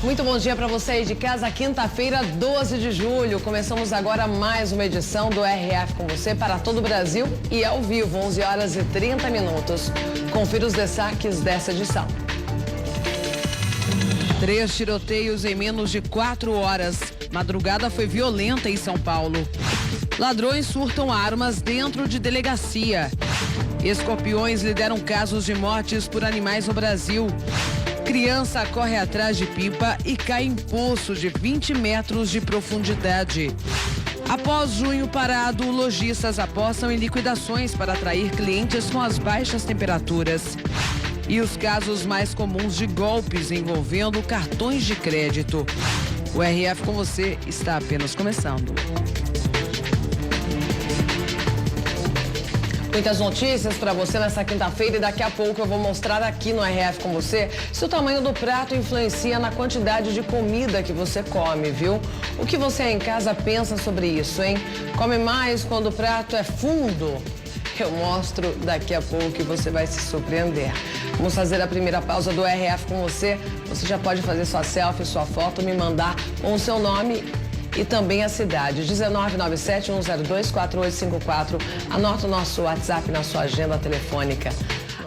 Muito bom dia para você aí de casa, quinta-feira, 12 de julho. Começamos agora mais uma edição do RF com você para todo o Brasil e ao vivo, 11 horas e 30 minutos. Confira os destaques dessa edição. 3 tiroteios em menos de 4 horas. Madrugada foi violenta em São Paulo. Ladrões surtam armas dentro de delegacia. Escorpiões lideram casos de mortes por animais no Brasil. Criança corre atrás de pipa e cai em poço de 20 metros de profundidade. Após junho parado, lojistas apostam em liquidações para atrair clientes com as baixas temperaturas. E os casos mais comuns de golpes envolvendo cartões de crédito. O RF com você está apenas começando. Muitas notícias para você nessa quinta-feira e daqui a pouco eu vou mostrar aqui no RF com você se o tamanho do prato influencia na quantidade de comida que você come, viu? O que você aí em casa pensa sobre isso, hein? Come mais quando o prato é fundo? Eu mostro daqui a pouco e você vai se surpreender. Vamos fazer a primeira pausa do RF com você. Você já pode fazer sua selfie, sua foto, me mandar com o seu nome e também a cidade, 1997-102-4854. Anota o nosso WhatsApp na sua agenda telefônica.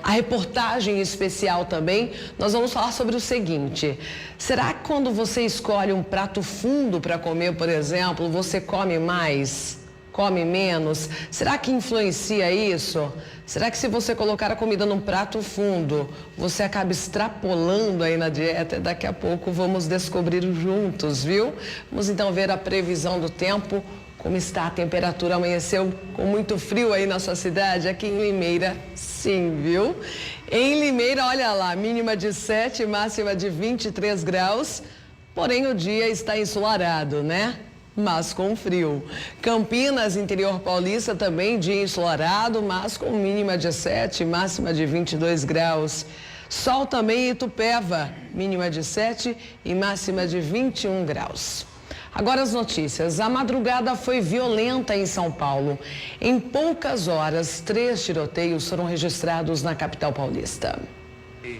A reportagem especial também, nós vamos falar sobre o seguinte: será que quando você escolhe um prato fundo para comer, por exemplo, você come mais? Come menos? Será que influencia isso? Será que se você colocar a comida num prato fundo, você acaba extrapolando aí na dieta? Daqui a pouco vamos descobrir juntos, viu? Vamos então ver a previsão do tempo, como está a temperatura. Amanheceu com muito frio aí na sua cidade, aqui em Limeira, sim, viu? Em Limeira, olha lá, mínima de 7, máxima de 23 graus, porém o dia está ensolarado, né? Mas com frio. Campinas, interior paulista, também dia ensolarado, mas com mínima de 7, máxima de 22 graus. Sol também em Itupeva, mínima de 7 e máxima de 21 graus. Agora as notícias. A madrugada foi violenta em São Paulo. Em poucas horas, 3 tiroteios foram registrados na capital paulista.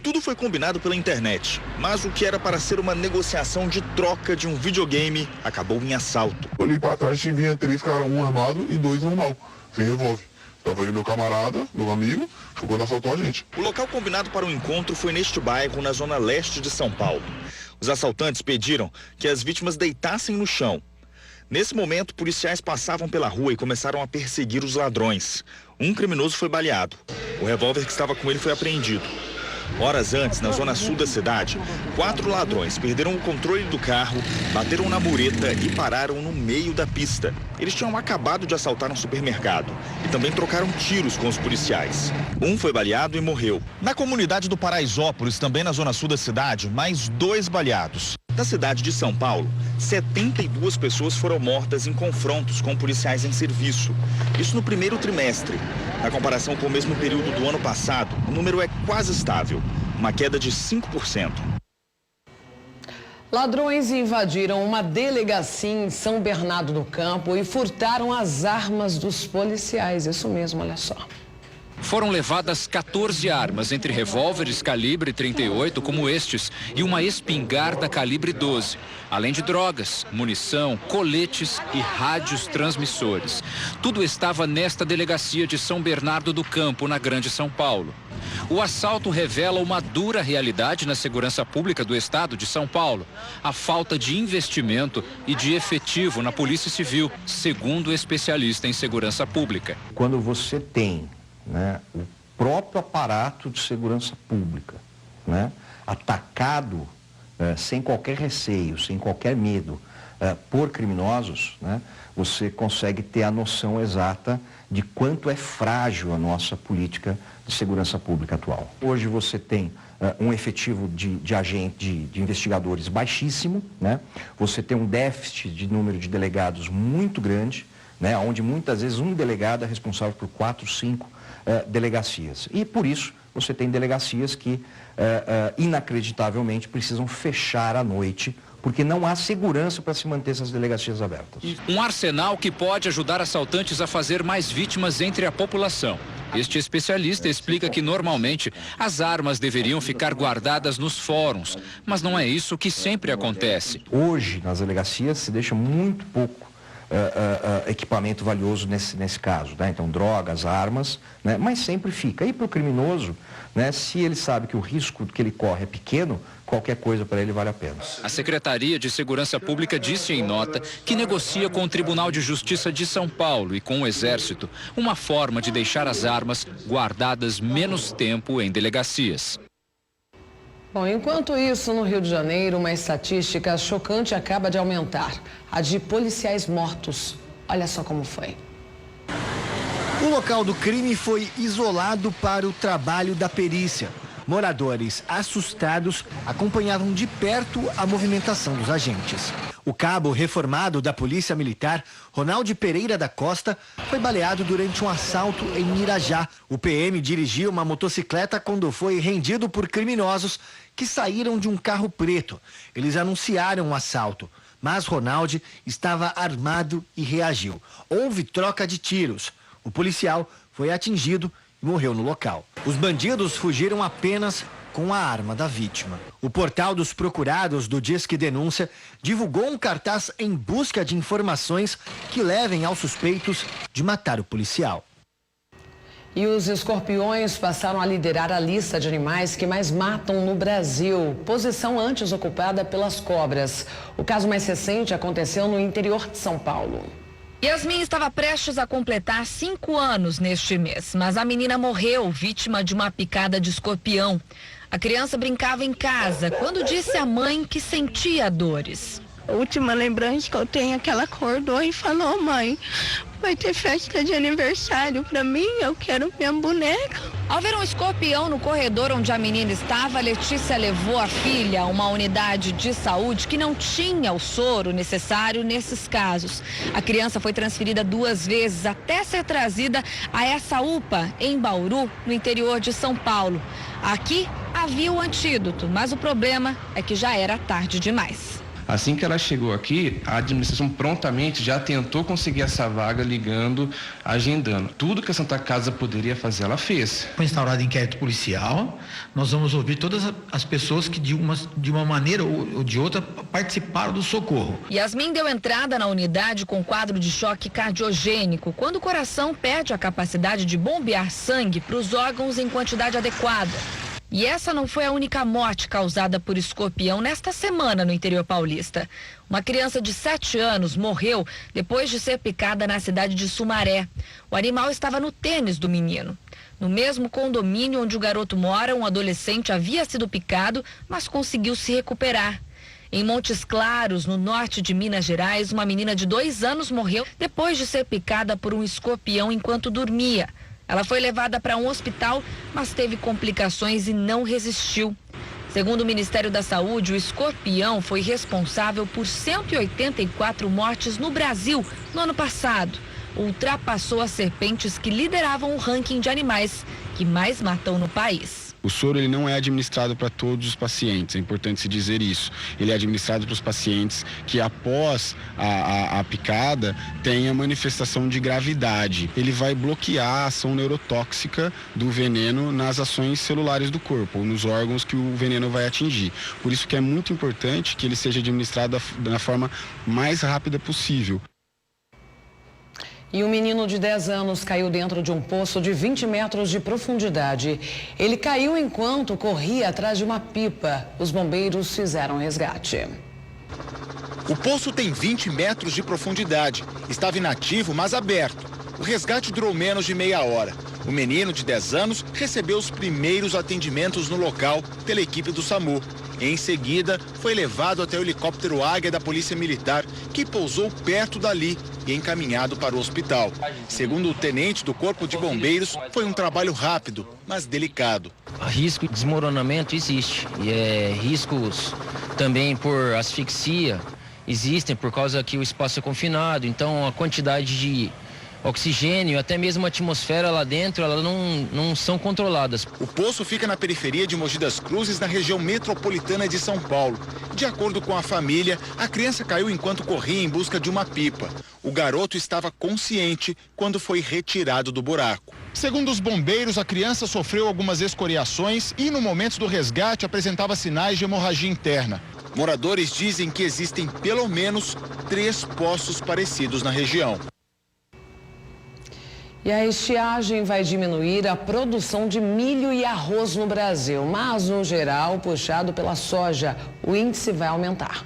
Tudo foi combinado pela internet, mas o que era para ser uma negociação de troca de um videogame acabou em assalto. Olhei para trás e vinha 3 caras, um armado e 2 normal, sem revólver. Tava aí meu camarada, meu amigo, foi quando assaltou a gente. O local combinado para o encontro foi neste bairro, na zona leste de São Paulo. Os assaltantes pediram que as vítimas deitassem no chão. Nesse momento, policiais passavam pela rua e começaram a perseguir os ladrões. Um criminoso foi baleado. O revólver que estava com ele foi apreendido. Horas antes, na zona sul da cidade, 4 ladrões perderam o controle do carro, bateram na mureta e pararam no meio da pista. Eles tinham acabado de assaltar um supermercado e também trocaram tiros com os policiais. Um foi baleado e morreu. Na comunidade do Paraisópolis, também na zona sul da cidade, mais 2 baleados. Na cidade de São Paulo, 72 pessoas foram mortas em confrontos com policiais em serviço. Isso no primeiro trimestre. Na comparação com o mesmo período do ano passado, o número é quase estável, uma queda de 5%. Ladrões invadiram uma delegacia em São Bernardo do Campo e furtaram as armas dos policiais. Isso mesmo, olha só. Foram levadas 14 armas, entre revólveres calibre 38, como estes, e uma espingarda calibre 12, além de drogas, munição, coletes e rádios transmissores. Tudo estava nesta delegacia de São Bernardo do Campo, na Grande São Paulo. O assalto revela uma dura realidade na segurança pública do estado de São Paulo. A falta de investimento e de efetivo na Polícia Civil, segundo o especialista em segurança pública. Quando você tem o próprio aparato de segurança pública, atacado sem qualquer receio, sem qualquer medo por criminosos, você consegue ter a noção exata de quanto é frágil a nossa política de segurança pública atual. Hoje você tem um efetivo de agentes, de investigadores baixíssimo, você tem um déficit de número de delegados muito grande, onde muitas vezes um delegado é responsável por 4, 5 delegacias. E por isso você tem delegacias que inacreditavelmente precisam fechar à noite porque não há segurança para se manter essas delegacias abertas. Um arsenal que pode ajudar assaltantes a fazer mais vítimas entre a população. Este especialista explica que normalmente as armas deveriam ficar guardadas nos fóruns, mas não é isso que sempre acontece. Hoje, nas delegacias, se deixa muito pouco equipamento valioso nesse caso, né? Então, drogas, armas, né? Mas sempre fica. E para o criminoso, né? Se ele sabe que o risco que ele corre é pequeno, qualquer coisa para ele vale a pena. A Secretaria de Segurança Pública disse em nota que negocia com o Tribunal de Justiça de São Paulo e com o Exército uma forma de deixar as armas guardadas menos tempo em delegacias. Bom, enquanto isso, no Rio de Janeiro, uma estatística chocante acaba de aumentar. A de policiais mortos. Olha só como foi. O local do crime foi isolado para o trabalho da perícia. Moradores assustados acompanhavam de perto a movimentação dos agentes. O cabo reformado da Polícia Militar, Ronaldo Pereira da Costa, foi baleado durante um assalto em Irajá. O PM dirigia uma motocicleta quando foi rendido por criminosos que saíram de um carro preto. Eles anunciaram o assalto, mas Ronaldo estava armado e reagiu. Houve troca de tiros. O policial foi atingido e morreu no local. Os bandidos fugiram apenas com a arma da vítima. O portal dos procurados do Disque Denúncia divulgou um cartaz em busca de informações que levem aos suspeitos de matar o policial. E os escorpiões passaram a liderar a lista de animais que mais matam no Brasil, posição antes ocupada pelas cobras. O caso mais recente aconteceu no interior de São Paulo. Yasmin estava prestes a completar 5 anos neste mês, mas a menina morreu vítima de uma picada de escorpião. A criança brincava em casa quando disse à mãe que sentia dores. A última lembrança que eu tenho é que ela acordou e falou: mãe, vai ter festa de aniversário pra mim, eu quero minha boneca. Ao ver um escorpião no corredor onde a menina estava, Letícia levou a filha a uma unidade de saúde que não tinha o soro necessário nesses casos. A criança foi transferida 2 vezes até ser trazida a essa UPA em Bauru, no interior de São Paulo. Aqui havia o antídoto, mas o problema é que já era tarde demais. Assim que ela chegou aqui, a administração prontamente já tentou conseguir essa vaga ligando, agendando. Tudo que a Santa Casa poderia fazer, ela fez. Foi instaurado inquérito policial, nós vamos ouvir todas as pessoas que de uma maneira ou de outra participaram do socorro. Yasmin deu entrada na unidade com quadro de choque cardiogênico, quando o coração perde a capacidade de bombear sangue para os órgãos em quantidade adequada. E essa não foi a única morte causada por escorpião nesta semana no interior paulista. Uma criança de 7 anos morreu depois de ser picada na cidade de Sumaré. O animal estava no tênis do menino. No mesmo condomínio onde o garoto mora, um adolescente havia sido picado, mas conseguiu se recuperar. Em Montes Claros, no norte de Minas Gerais, uma menina de 2 anos morreu depois de ser picada por um escorpião enquanto dormia. Ela foi levada para um hospital, mas teve complicações e não resistiu. Segundo o Ministério da Saúde, o escorpião foi responsável por 184 mortes no Brasil no ano passado. Ultrapassou as serpentes que lideravam o ranking de animais que mais matam no país. O soro ele não é administrado para todos os pacientes, é importante se dizer isso. Ele é administrado para os pacientes que após a picada tenha manifestação de gravidade. Ele vai bloquear a ação neurotóxica do veneno nas ações celulares do corpo, ou nos órgãos que o veneno vai atingir. Por isso que é muito importante que ele seja administrado da forma mais rápida possível. E um menino de 10 anos caiu dentro de um poço de 20 metros de profundidade. Ele caiu enquanto corria atrás de uma pipa. Os bombeiros fizeram resgate. O poço tem 20 metros de profundidade. Estava inativo, mas aberto. O resgate durou menos de meia hora. O menino de 10 anos recebeu os primeiros atendimentos no local pela equipe do SAMU. Em seguida, foi levado até o helicóptero Águia da Polícia Militar, que pousou perto dali e encaminhado para o hospital. Segundo o tenente do Corpo de Bombeiros, foi um trabalho rápido, mas delicado. Risco de desmoronamento existe. E riscos também por asfixia existem por causa que o espaço é confinado. Então, a quantidade de oxigênio, até mesmo a atmosfera lá dentro, elas não são controladas. O poço fica na periferia de Mogi das Cruzes, na região metropolitana de São Paulo. De acordo com a família, a criança caiu enquanto corria em busca de uma pipa. O garoto estava consciente quando foi retirado do buraco. Segundo os bombeiros, a criança sofreu algumas escoriações e, no momento do resgate, apresentava sinais de hemorragia interna. Moradores dizem que existem pelo menos 3 poços parecidos na região. E a estiagem vai diminuir a produção de milho e arroz no Brasil, mas, no geral, puxado pela soja, o índice vai aumentar.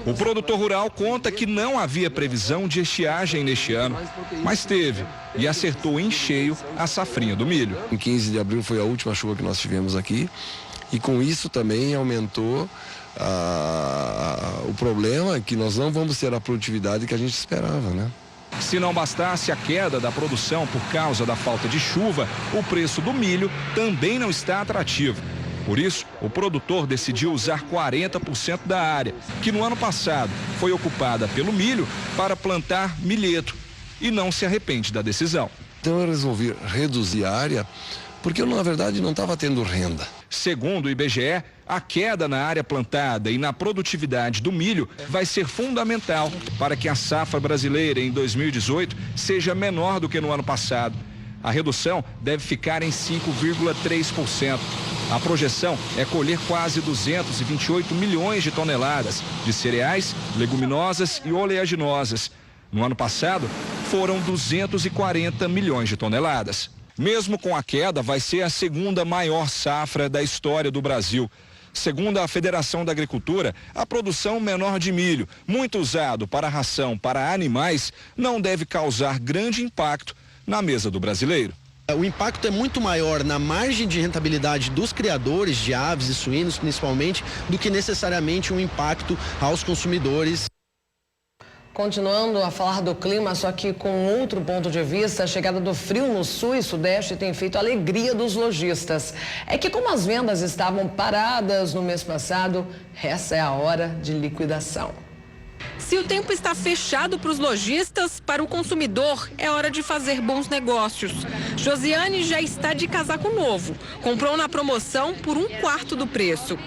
O produtor rural conta que não havia previsão de estiagem neste ano, mas teve e acertou em cheio a safrinha do milho. Em 15 de abril foi a última chuva que nós tivemos aqui e com isso também aumentou o problema que nós não vamos ter a produtividade que a gente esperava, né? Se não bastasse a queda da produção por causa da falta de chuva, o preço do milho também não está atrativo. Por isso, o produtor decidiu usar 40% da área, que no ano passado foi ocupada pelo milho, para plantar milheto. E não se arrepende da decisão. Então eu resolvi reduzir a área, porque eu, na verdade, não estava tendo renda. Segundo o IBGE, a queda na área plantada e na produtividade do milho vai ser fundamental para que a safra brasileira em 2018 seja menor do que no ano passado. A redução deve ficar em 5,3%. A projeção é colher quase 228 milhões de toneladas de cereais, leguminosas e oleaginosas. No ano passado, foram 240 milhões de toneladas. Mesmo com a queda, vai ser a segunda maior safra da história do Brasil. Segundo a Federação da Agricultura, a produção menor de milho, muito usado para ração para animais, não deve causar grande impacto na mesa do brasileiro. O impacto é muito maior na margem de rentabilidade dos criadores de aves e suínos, principalmente, do que necessariamente um impacto aos consumidores. Continuando a falar do clima, só que com outro ponto de vista, a chegada do frio no sul e sudeste tem feito a alegria dos lojistas. É que como as vendas estavam paradas no mês passado, essa é a hora de liquidação. Se o tempo está fechado para os lojistas, para o consumidor é hora de fazer bons negócios. Josiane já está de casaco novo. Comprou na promoção por 1/4 do preço.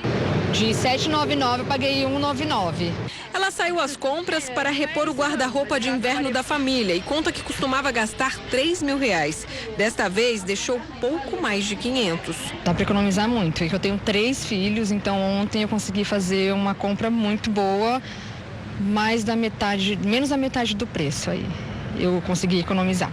De R$ 7,99 eu paguei R$ 1,99. Ela saiu às compras para repor o guarda-roupa de inverno da família e conta que costumava gastar R$3.000. Desta vez, deixou pouco mais de 500. Dá para economizar muito, porque eu tenho 3 filhos, então ontem eu consegui fazer uma compra muito boa, menos da metade do preço aí. Eu consegui economizar.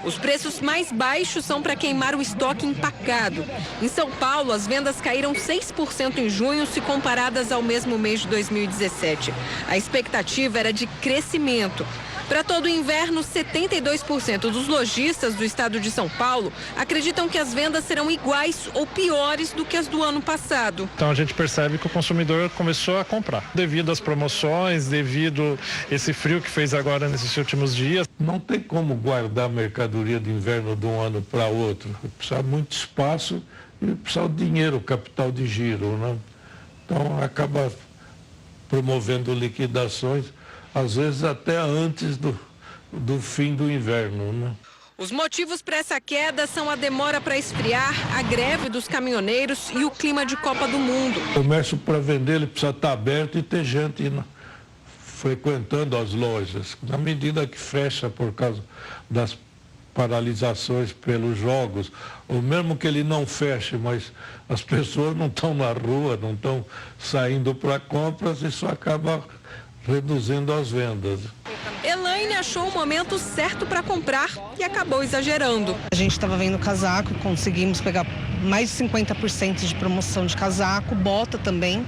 Os preços mais baixos são para queimar o estoque empacado. Em São Paulo, as vendas caíram 6% em junho se comparadas ao mesmo mês de 2017. A expectativa era de crescimento. Para todo o inverno, 72% dos lojistas do estado de São Paulo acreditam que as vendas serão iguais ou piores do que as do ano passado. Então a gente percebe que o consumidor começou a comprar. Devido às promoções, devido esse frio que fez agora nesses últimos dias. Não tem como guardar mercadoria de inverno de um ano para outro. Precisa muito espaço e precisa de dinheiro, capital de giro, né? Então acaba promovendo liquidações, às vezes até antes do fim do inverno, né? Os motivos para essa queda são a demora para esfriar, a greve dos caminhoneiros e o clima de Copa do Mundo. O comércio, para vender, ele precisa estar aberto e ter gente frequentando as lojas. Na medida que fecha por causa das paralisações pelos jogos, ou mesmo que ele não feche, mas as pessoas não estão na rua, não estão saindo para compras, isso acaba reduzindo as vendas. Elaine achou o momento certo para comprar e acabou exagerando. A gente estava vendo casaco, conseguimos pegar mais de 50% de promoção de casaco, bota também,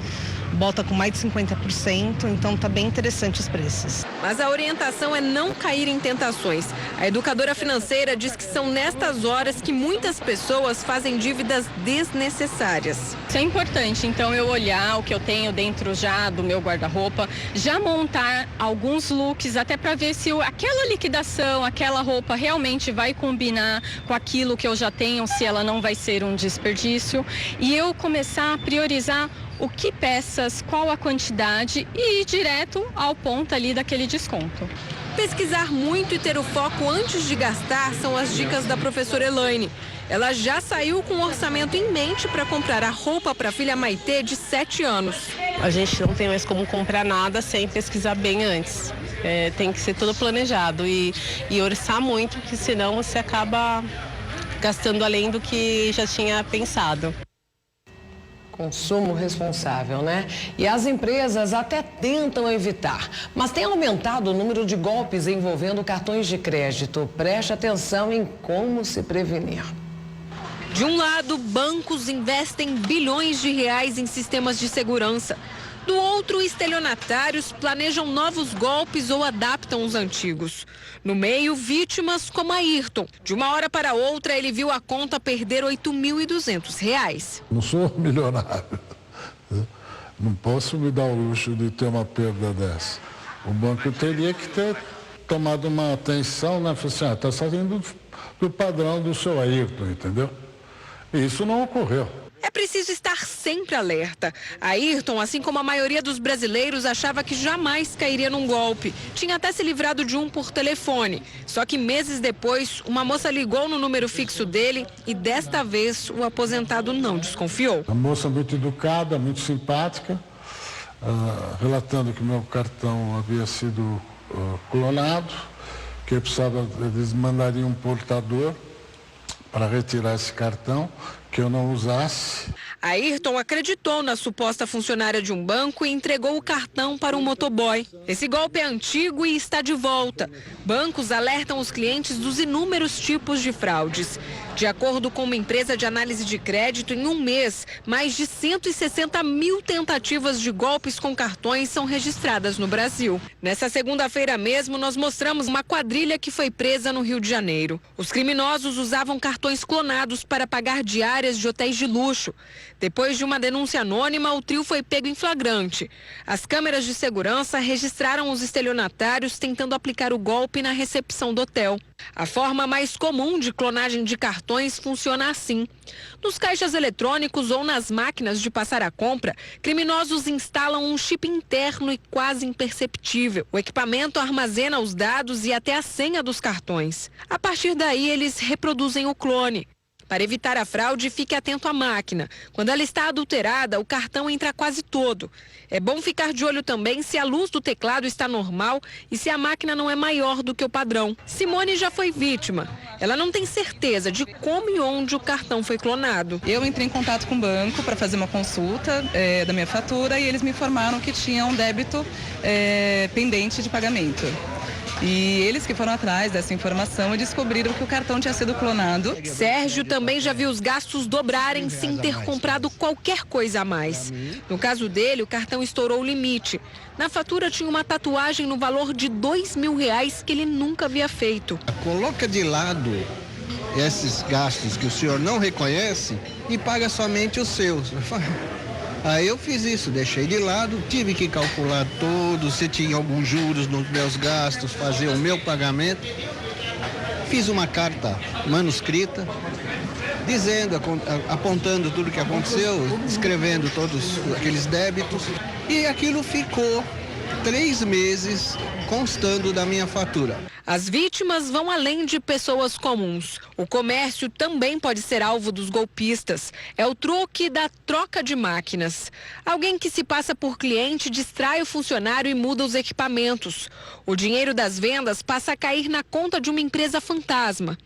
bota com mais de 50%, então tá bem interessante os preços. Mas a orientação é não cair em tentações. A educadora financeira diz que são nestas horas que muitas pessoas fazem dívidas desnecessárias. Isso é importante, então eu olhar o que eu tenho dentro já do meu guarda-roupa, já montar alguns looks até para ver se aquela liquidação, aquela roupa realmente vai combinar com aquilo que eu já tenho, se ela não vai ser um desperdício, e eu começar a priorizar o que peças, qual a quantidade e ir direto ao ponto ali daquele desconto. Pesquisar muito e ter o foco antes de gastar são as dicas da professora Elaine. Ela já saiu com um orçamento em mente para comprar a roupa para a filha Maitê, de 7 anos. A gente não tem mais como comprar nada sem pesquisar bem antes. Tem que ser tudo planejado e orçar muito, porque senão você acaba gastando além do que já tinha pensado. Consumo responsável, né? E as empresas até tentam evitar, mas tem aumentado o número de golpes envolvendo cartões de crédito. Preste atenção em como se prevenir. De um lado, bancos investem bilhões de reais em sistemas de segurança. Do outro, estelionatários planejam novos golpes ou adaptam os antigos. No meio, vítimas como Ayrton. De uma hora para outra, ele viu a conta perder R$ 8.200. Não sou milionário. Não posso me dar o luxo de ter uma perda dessa. O banco teria que ter tomado uma atenção, né? Falei assim, está saindo do padrão do seu Ayrton, entendeu? E isso não ocorreu. É preciso estar sempre alerta. Ayrton, assim como a maioria dos brasileiros, achava que jamais cairia num golpe. Tinha até se livrado de um por telefone. Só que meses depois, uma moça ligou no número fixo dele e desta vez o aposentado não desconfiou. A moça muito educada, muito simpática, relatando que meu cartão havia sido clonado, que eles mandariam um portador para retirar esse cartão, que eu não usasse. Ayrton acreditou na suposta funcionária de um banco e entregou o cartão para um motoboy. Esse golpe é antigo e está de volta. Bancos alertam os clientes dos inúmeros tipos de fraudes. De acordo com uma empresa de análise de crédito, em um mês, mais de 160 mil tentativas de golpes com cartões são registradas no Brasil. Nessa segunda-feira mesmo, nós mostramos uma quadrilha que foi presa no Rio de Janeiro. Os criminosos usavam cartões clonados para pagar diárias de hotéis de luxo. Depois de uma denúncia anônima, o trio foi pego em flagrante. As câmeras de segurança registraram os estelionatários tentando aplicar o golpe na recepção do hotel. A forma mais comum de clonagem de cartões funciona assim. Nos caixas eletrônicos ou nas máquinas de passar a compra, criminosos instalam um chip interno e quase imperceptível. O equipamento armazena os dados e até a senha dos cartões. A partir daí, eles reproduzem o clone. Para evitar a fraude, fique atento à máquina. Quando ela está adulterada, o cartão entra quase todo. É bom ficar de olho também se a luz do teclado está normal e se a máquina não é maior do que o padrão. Simone já foi vítima. Ela não tem certeza de como e onde o cartão foi clonado. Eu entrei em contato com o banco para fazer uma consulta da minha fatura e eles me informaram que tinha um débito pendente de pagamento. E eles que foram atrás dessa informação e descobriram que o cartão tinha sido clonado. Sérgio também já viu os gastos dobrarem sem ter comprado qualquer coisa a mais. No caso dele, o cartão estourou o limite. Na fatura tinha uma tatuagem no valor de R$2.000 que ele nunca havia feito. Coloca de lado esses gastos que o senhor não reconhece e paga somente os seus. Aí eu fiz isso, deixei de lado, tive que calcular tudo, se tinha alguns juros nos meus gastos, fazer o meu pagamento. Fiz uma carta manuscrita, dizendo, apontando tudo o que aconteceu, escrevendo todos aqueles débitos. E aquilo ficou 3 meses constando da minha fatura. As vítimas vão além de pessoas comuns. O comércio também pode ser alvo dos golpistas. É o truque da troca de máquinas. Alguém que se passa por cliente distrai o funcionário e muda os equipamentos. O dinheiro das vendas passa a cair na conta de uma empresa fantasma.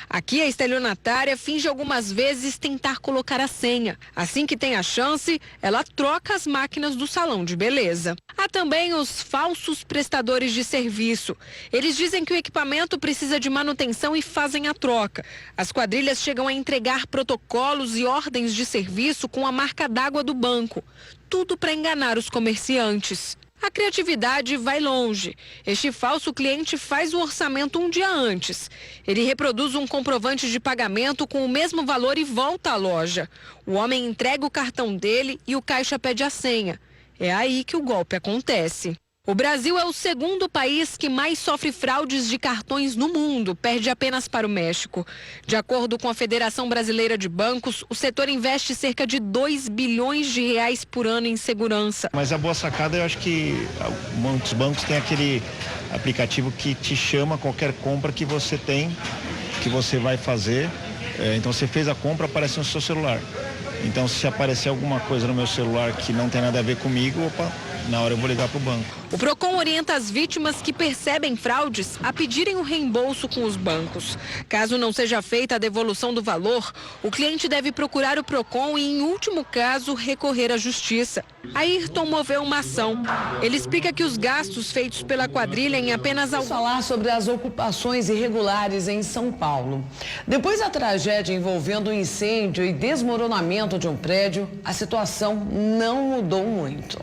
Aqui a estelionatária finge algumas vezes tentar colocar a senha. Assim que tem a chance, ela troca as máquinas do salão de beleza. Há também os falsos prestadores de serviço. Eles dizem que o equipamento precisa de manutenção e fazem a troca. As quadrilhas chegam a entregar protocolos e ordens de serviço com a marca d'água do banco. Tudo para enganar os comerciantes. A criatividade vai longe. Este falso cliente faz o orçamento um dia antes. Ele reproduz um comprovante de pagamento com o mesmo valor e volta à loja. O homem entrega o cartão dele e o caixa pede a senha. É aí que o golpe acontece. O Brasil é o segundo país que mais sofre fraudes de cartões no mundo, perde apenas para o México. De acordo com a Federação Brasileira de Bancos, o setor investe cerca de 2 bilhões de reais por ano em segurança. Mas a boa sacada, eu acho que muitos bancos têm aquele aplicativo que te chama qualquer compra que você tem, que você vai fazer. Então você fez a compra, aparece no seu celular. Então se aparecer alguma coisa no meu celular que não tem nada a ver comigo, opa, na hora eu vou ligar para o banco. O Procon orienta as vítimas que percebem fraudes a pedirem o reembolso com os bancos. Caso não seja feita a devolução do valor, o cliente deve procurar o Procon e, em último caso, recorrer à justiça. Ayrton moveu uma ação. Ele explica que os gastos feitos pela quadrilha em apenas Vamos falar sobre as ocupações irregulares em São Paulo. Depois da tragédia envolvendo o incêndio e desmoronamento de um prédio, a situação não mudou muito.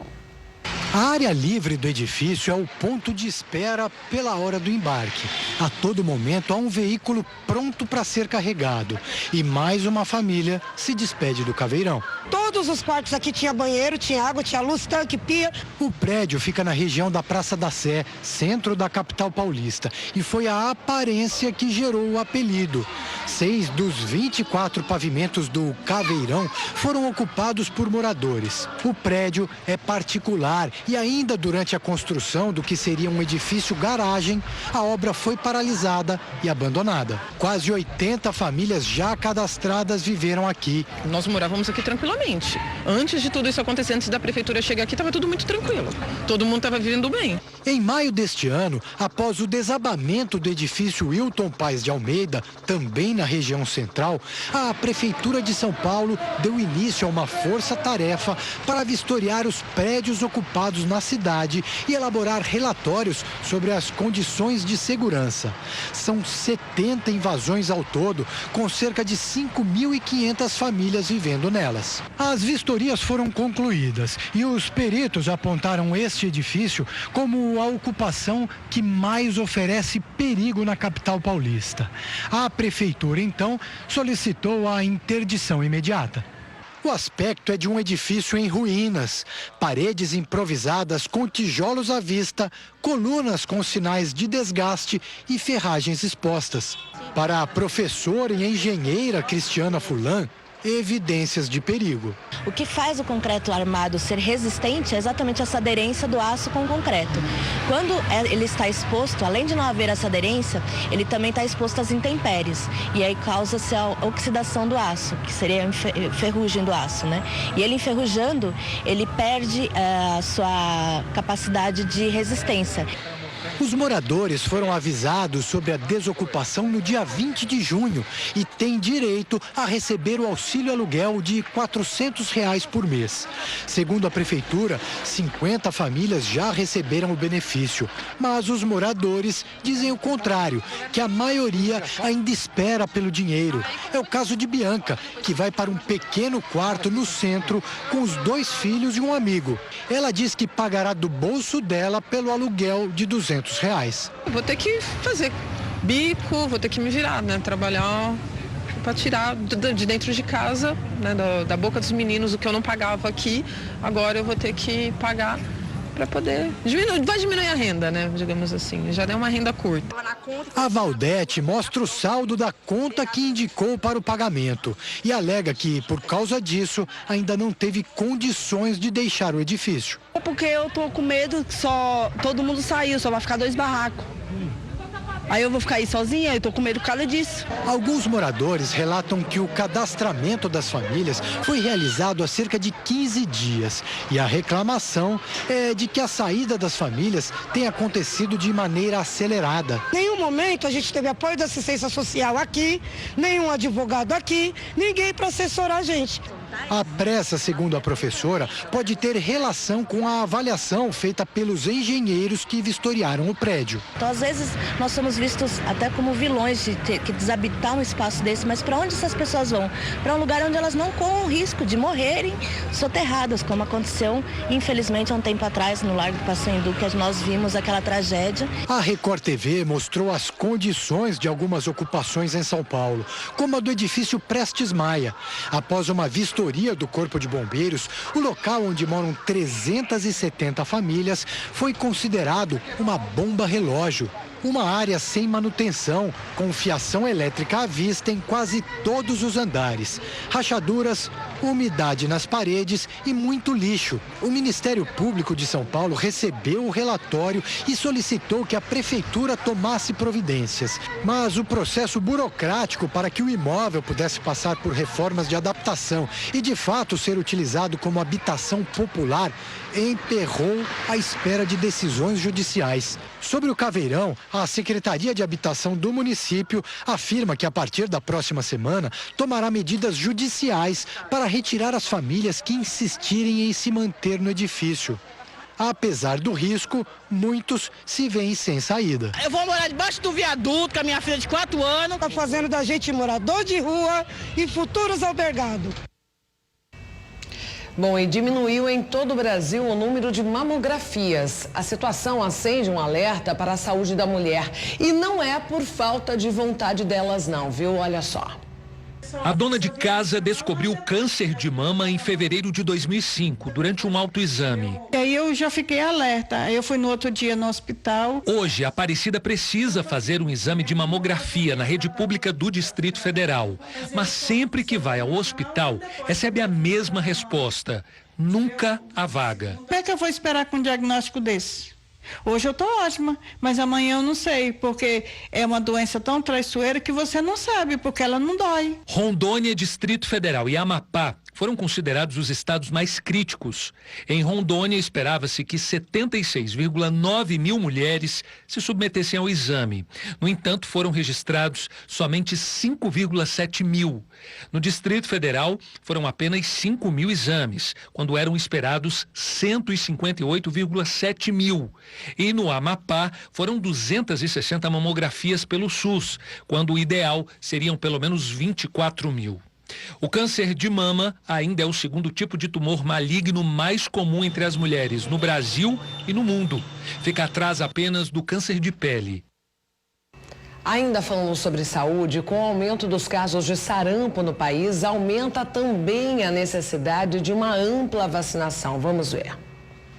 A área livre do edifício é o ponto de espera pela hora do embarque. A todo momento há um veículo pronto para ser carregado. E mais uma família se despede do Caveirão. Todos os quartos aqui tinha banheiro, tinha água, tinha luz, tanque, pia. O prédio fica na região da Praça da Sé, centro da capital paulista. E foi a aparência que gerou o apelido. 6 dos 24 pavimentos do Caveirão foram ocupados por moradores. O prédio é particular e ainda durante a construção do que seria um edifício garagem, a obra foi paralisada e abandonada. Quase 80 famílias já cadastradas viveram aqui. Nós morávamos aqui tranquilamente. Antes de tudo isso acontecer, antes da prefeitura chegar aqui, estava tudo muito tranquilo. Todo mundo estava vivendo bem. Em maio deste ano, após o desabamento do edifício Wilton Paes de Almeida, também na região central, a Prefeitura de São Paulo deu início a uma força-tarefa para vistoriar os prédios ocupados na cidade e elaborar relatórios sobre as condições de segurança. São 70 invasões ao todo, com cerca de 5.500 famílias vivendo nelas. As vistorias foram concluídas e os peritos apontaram este edifício como a ocupação que mais oferece perigo na capital paulista. A prefeitura, então, solicitou a interdição imediata. O aspecto é de um edifício em ruínas, paredes improvisadas com tijolos à vista, colunas com sinais de desgaste e ferragens expostas. Para a professora e engenheira Cristiana Furlan, evidências de perigo. O que faz o concreto armado ser resistente é exatamente essa aderência do aço com o concreto. Quando ele está exposto, além de não haver essa aderência, ele também está exposto às intempéries. E aí causa-se a oxidação do aço, que seria a ferrugem do aço, né? E ele enferrujando, ele perde a sua capacidade de resistência. Os moradores foram avisados sobre a desocupação no dia 20 de junho e têm direito a receber o auxílio aluguel de R$ 400 por mês. Segundo a prefeitura, 50 famílias já receberam o benefício, mas os moradores dizem o contrário, que a maioria ainda espera pelo dinheiro. É o caso de Bianca, que vai para um pequeno quarto no centro com os 2 filhos e um amigo. Ela diz que pagará do bolso dela pelo aluguel de R$ 200. Vou ter que fazer bico, vou ter que me virar, né? Trabalhar para tirar de dentro de casa, né? Da boca dos meninos, o que eu não pagava aqui, agora eu vou ter que pagar para poder vai diminuir a renda, né? Digamos assim, já deu uma renda curta. A Valdete mostra o saldo da conta que indicou para o pagamento e alega que, por causa disso, ainda não teve condições de deixar o edifício. É porque eu tô com medo que todo mundo saiu, só vai ficar 2 barracos. Aí eu vou ficar aí sozinha, eu tô com medo por causa disso. Alguns moradores relatam que o cadastramento das famílias foi realizado há cerca de 15 dias. E a reclamação é de que a saída das famílias tem acontecido de maneira acelerada. Em nenhum momento a gente teve apoio da assistência social aqui, nenhum advogado aqui, ninguém para assessorar a gente. A pressa, segundo a professora, pode ter relação com a avaliação feita pelos engenheiros que vistoriaram o prédio. Então, às vezes, nós somos vistos até como vilões de ter que desabitar um espaço desse, mas para onde essas pessoas vão? Para um lugar onde elas não corram o risco de morrerem soterradas, como aconteceu, infelizmente, há um tempo atrás, no Largo do Pacaembu, que nós vimos aquela tragédia. A Record TV mostrou as condições de algumas ocupações em São Paulo, como a do edifício Prestes Maia. Após uma vistoria vistoria do Corpo de Bombeiros, o local onde moram 370 famílias foi considerado uma bomba relógio. Uma área sem manutenção, com fiação elétrica à vista em quase todos os andares. Rachaduras, umidade nas paredes e muito lixo. O Ministério Público de São Paulo recebeu o relatório e solicitou que a prefeitura tomasse providências. Mas o processo burocrático para que o imóvel pudesse passar por reformas de adaptação e, de fato, ser utilizado como habitação popular, emperrou a espera de decisões judiciais. Sobre o caveirão, a Secretaria de Habitação do município afirma que a partir da próxima semana tomará medidas judiciais para retirar as famílias que insistirem em se manter no edifício. Apesar do risco, muitos se veem sem saída. Eu vou morar debaixo do viaduto com a minha filha de 4 anos. Está fazendo da gente morador de rua e futuros albergados. Bom, e diminuiu em todo o Brasil o número de mamografias. A situação acende um alerta para a saúde da mulher. E não é por falta de vontade delas não, viu? Olha só. A dona de casa descobriu câncer de mama em fevereiro de 2005, durante um autoexame. E aí eu já fiquei alerta. Aí eu fui no outro dia no hospital. Hoje, a Aparecida precisa fazer um exame de mamografia na rede pública do Distrito Federal. Mas sempre que vai ao hospital, recebe a mesma resposta: nunca há vaga. Como é que eu vou esperar com um diagnóstico desse? Hoje eu tô ótima, mas amanhã eu não sei, porque é uma doença tão traiçoeira que você não sabe, porque ela não dói. Rondônia, Distrito Federal e Amapá foram considerados os estados mais críticos. Em Rondônia, esperava-se que 76,9 mil mulheres se submetessem ao exame. No entanto, foram registrados somente 5,7 mil. No Distrito Federal, foram apenas 5 mil exames, quando eram esperados 158,7 mil. E no Amapá, foram 260 mamografias pelo SUS, quando o ideal seriam pelo menos 24 mil. O câncer de mama ainda é o segundo tipo de tumor maligno mais comum entre as mulheres no Brasil e no mundo. Fica atrás apenas do câncer de pele. Ainda falando sobre saúde, com o aumento dos casos de sarampo no país, aumenta também a necessidade de uma ampla vacinação. Vamos ver.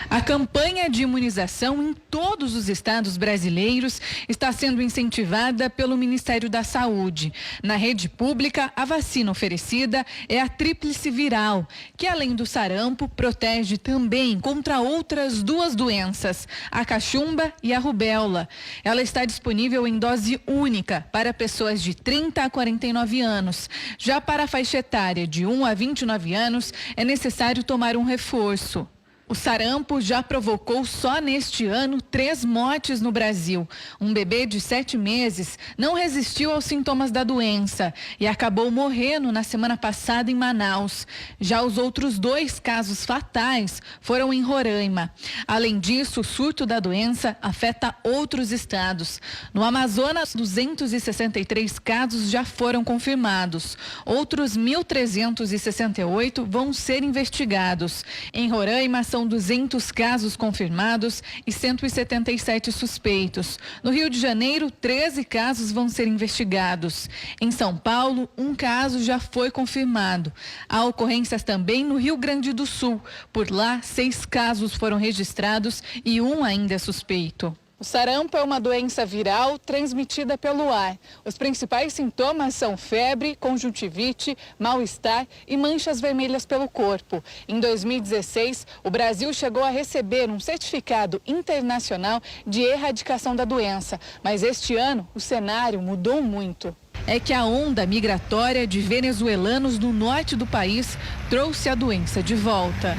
A campanha de imunização em todos os estados brasileiros está sendo incentivada pelo Ministério da Saúde. Na rede pública, a vacina oferecida é a tríplice viral, que além do sarampo, protege também contra outras 2 doenças, a cachumba e a rubéola. Ela está disponível em dose única para pessoas de 30 a 49 anos. Já para a faixa etária de 1 a 29 anos, é necessário tomar um reforço. O sarampo já provocou só neste ano 3 mortes no Brasil. Um bebê de 7 meses não resistiu aos sintomas da doença e acabou morrendo na semana passada em Manaus. Já os outros 2 casos fatais foram em Roraima. Além disso, o surto da doença afeta outros estados. No Amazonas, 263 casos já foram confirmados. Outros 1.368 vão ser investigados. Em Roraima, são 200 casos confirmados e 177 suspeitos. No Rio de Janeiro, 13 casos vão ser investigados. Em São Paulo, 1 caso já foi confirmado. Há ocorrências também no Rio Grande do Sul. Por lá, 6 casos foram registrados e 1 ainda é suspeito. O sarampo é uma doença viral transmitida pelo ar. Os principais sintomas são febre, conjuntivite, mal-estar e manchas vermelhas pelo corpo. Em 2016, o Brasil chegou a receber um certificado internacional de erradicação da doença. Mas este ano, o cenário mudou muito. É que a onda migratória de venezuelanos do norte do país trouxe a doença de volta.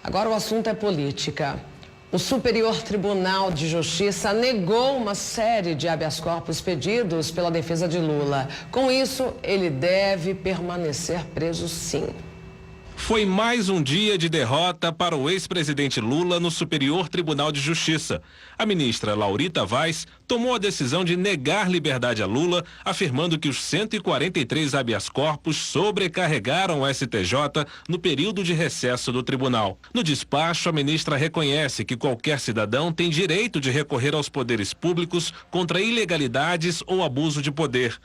Agora o assunto é política. O Superior Tribunal de Justiça negou uma série de habeas corpus pedidos pela defesa de Lula. Com isso, ele deve permanecer preso, sim. Foi mais um dia de derrota para o ex-presidente Lula no Superior Tribunal de Justiça. A ministra Laurita Vaz tomou a decisão de negar liberdade a Lula, afirmando que os 143 habeas corpus sobrecarregaram o STJ no período de recesso do tribunal. No despacho, a ministra reconhece que qualquer cidadão tem direito de recorrer aos poderes públicos contra ilegalidades ou abuso de poder.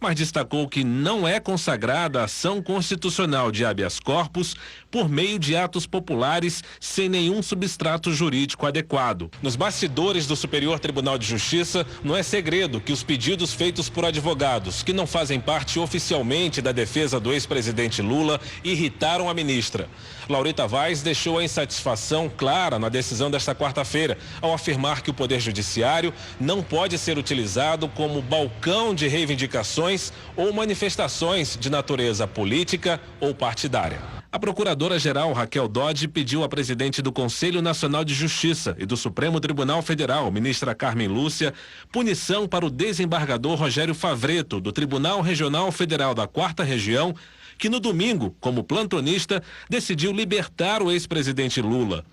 mas destacou que não é consagrada a ação constitucional de habeas corpus por meio de atos populares sem nenhum substrato jurídico adequado. Nos bastidores do Superior Tribunal de Justiça, não é segredo que os pedidos feitos por advogados que não fazem parte oficialmente da defesa do ex-presidente Lula irritaram a ministra. Laurita Vaz deixou a insatisfação clara na decisão desta quarta-feira, ao afirmar que o Poder Judiciário não pode ser utilizado como balcão de reivindicações ou manifestações de natureza política ou partidária. A procuradora-geral Raquel Dodge pediu à presidente do Conselho Nacional de Justiça e do Supremo Tribunal Federal, ministra Carmen Lúcia, punição para o desembargador Rogério Favretto, do Tribunal Regional Federal da 4ª Região, que no domingo, como plantonista, decidiu libertar o ex-presidente Lula.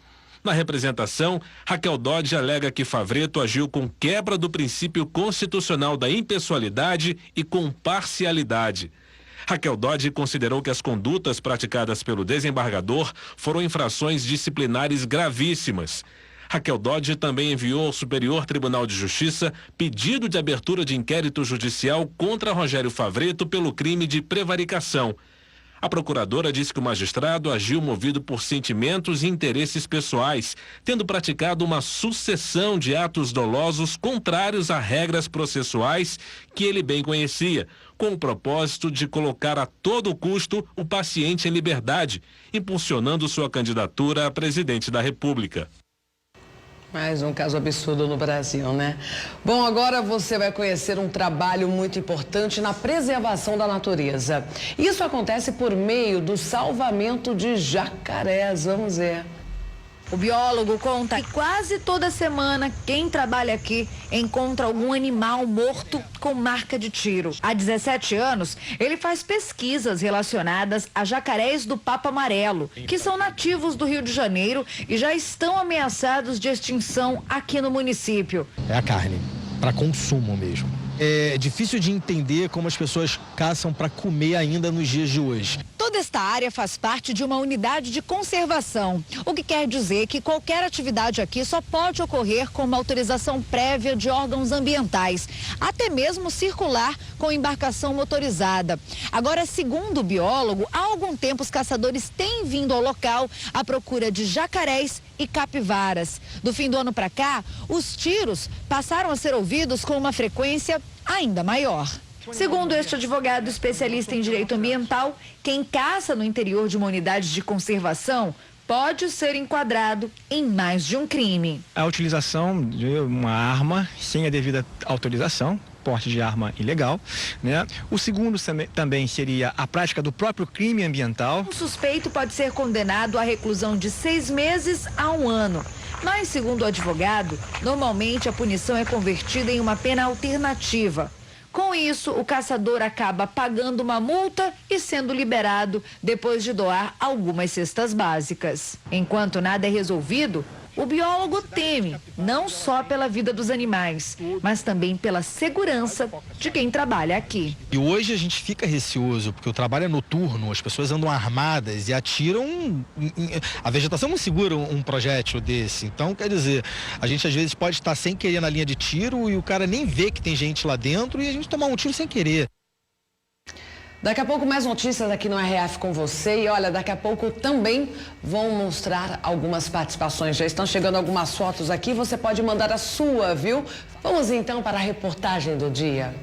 Na representação, Raquel Dodge alega que Favretto agiu com quebra do princípio constitucional da impessoalidade e com parcialidade. Raquel Dodge considerou que as condutas praticadas pelo desembargador foram infrações disciplinares gravíssimas. Raquel Dodge também enviou ao Superior Tribunal de Justiça pedido de abertura de inquérito judicial contra Rogério Favretto pelo crime de prevaricação. A procuradora disse que o magistrado agiu movido por sentimentos e interesses pessoais, tendo praticado uma sucessão de atos dolosos contrários a regras processuais que ele bem conhecia, com o propósito de colocar a todo custo o paciente em liberdade, impulsionando sua candidatura a presidente da República. Mais um caso absurdo no Brasil, né? Bom, agora você vai conhecer um trabalho muito importante na preservação da natureza. Isso acontece por meio do salvamento de jacarés. Vamos ver. O biólogo conta que quase toda semana quem trabalha aqui encontra algum animal morto com marca de tiro. Há 17 anos, ele faz pesquisas relacionadas a jacarés do papo amarelo, que são nativos do Rio de Janeiro e já estão ameaçados de extinção aqui no município. É a carne, para consumo mesmo. É difícil de entender como as pessoas caçam para comer ainda nos dias de hoje. Toda esta área faz parte de uma unidade de conservação, o que quer dizer que qualquer atividade aqui só pode ocorrer com uma autorização prévia de órgãos ambientais, até mesmo circular com embarcação motorizada. Agora, segundo o biólogo, há algum tempo os caçadores têm vindo ao local à procura de jacarés e capivaras. Do fim do ano para cá, os tiros passaram a ser ouvidos com uma frequência ainda maior. Segundo este advogado especialista em direito ambiental, quem caça no interior de uma unidade de conservação pode ser enquadrado em mais de um crime. A utilização de uma arma sem a devida autorização, porte de arma ilegal, né? O segundo também seria a prática do próprio crime ambiental. O suspeito pode ser condenado à reclusão de 6 meses a 1 ano. Mas, segundo o advogado, normalmente a punição é convertida em uma pena alternativa. Com isso, o caçador acaba pagando uma multa e sendo liberado depois de doar algumas cestas básicas. Enquanto nada é resolvido, o biólogo teme não só pela vida dos animais, mas também pela segurança de quem trabalha aqui. E hoje a gente fica receoso, porque o trabalho é noturno, as pessoas andam armadas e atiram. A vegetação não segura um projétil desse. Então, quer dizer, a gente às vezes pode estar sem querer na linha de tiro e o cara nem vê que tem gente lá dentro e a gente tomar um tiro sem querer. Daqui a pouco mais notícias aqui no RF com você e olha, daqui a pouco também vão mostrar algumas participações. Já estão chegando algumas fotos aqui, você pode mandar a sua, viu? Vamos então para a reportagem do dia.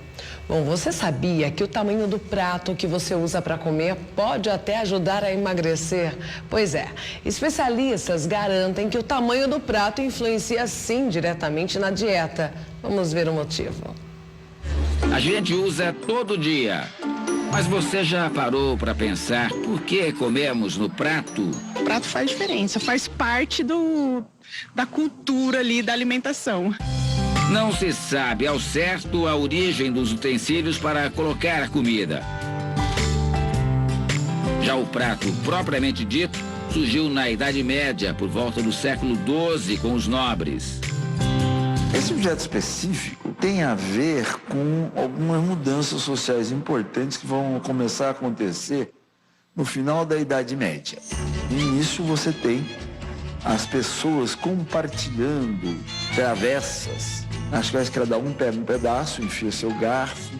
Bom, você sabia que o tamanho do prato que você usa para comer pode até ajudar a emagrecer? Pois é, especialistas garantem que o tamanho do prato influencia sim diretamente na dieta. Vamos ver o motivo. A gente usa todo dia. Mas você já parou para pensar por que comemos no prato? O prato faz diferença, faz parte da cultura ali, da alimentação. Não se sabe ao certo a origem dos utensílios para colocar a comida. Já o prato propriamente dito surgiu na Idade Média, por volta do século XII, com os nobres. Esse objeto específico tem a ver com algumas mudanças sociais importantes que vão começar a acontecer no final da Idade Média. No início você tem as pessoas compartilhando travessas, nas quais cada um pega um pedaço, enfia seu garfo,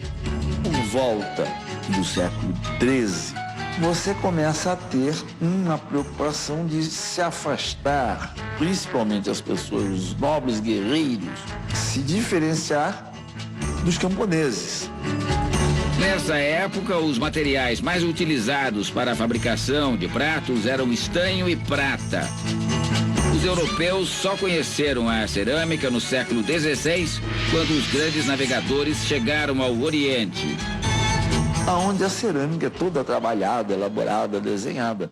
volta do século XIII, você começa a ter uma preocupação de se afastar, principalmente as pessoas, os nobres guerreiros, se diferenciar dos camponeses. Nessa época, os materiais mais utilizados para a fabricação de pratos eram estanho e prata. Os europeus só conheceram a cerâmica no século XVI, quando os grandes navegadores chegaram ao Oriente. Onde a cerâmica é toda trabalhada, elaborada, desenhada.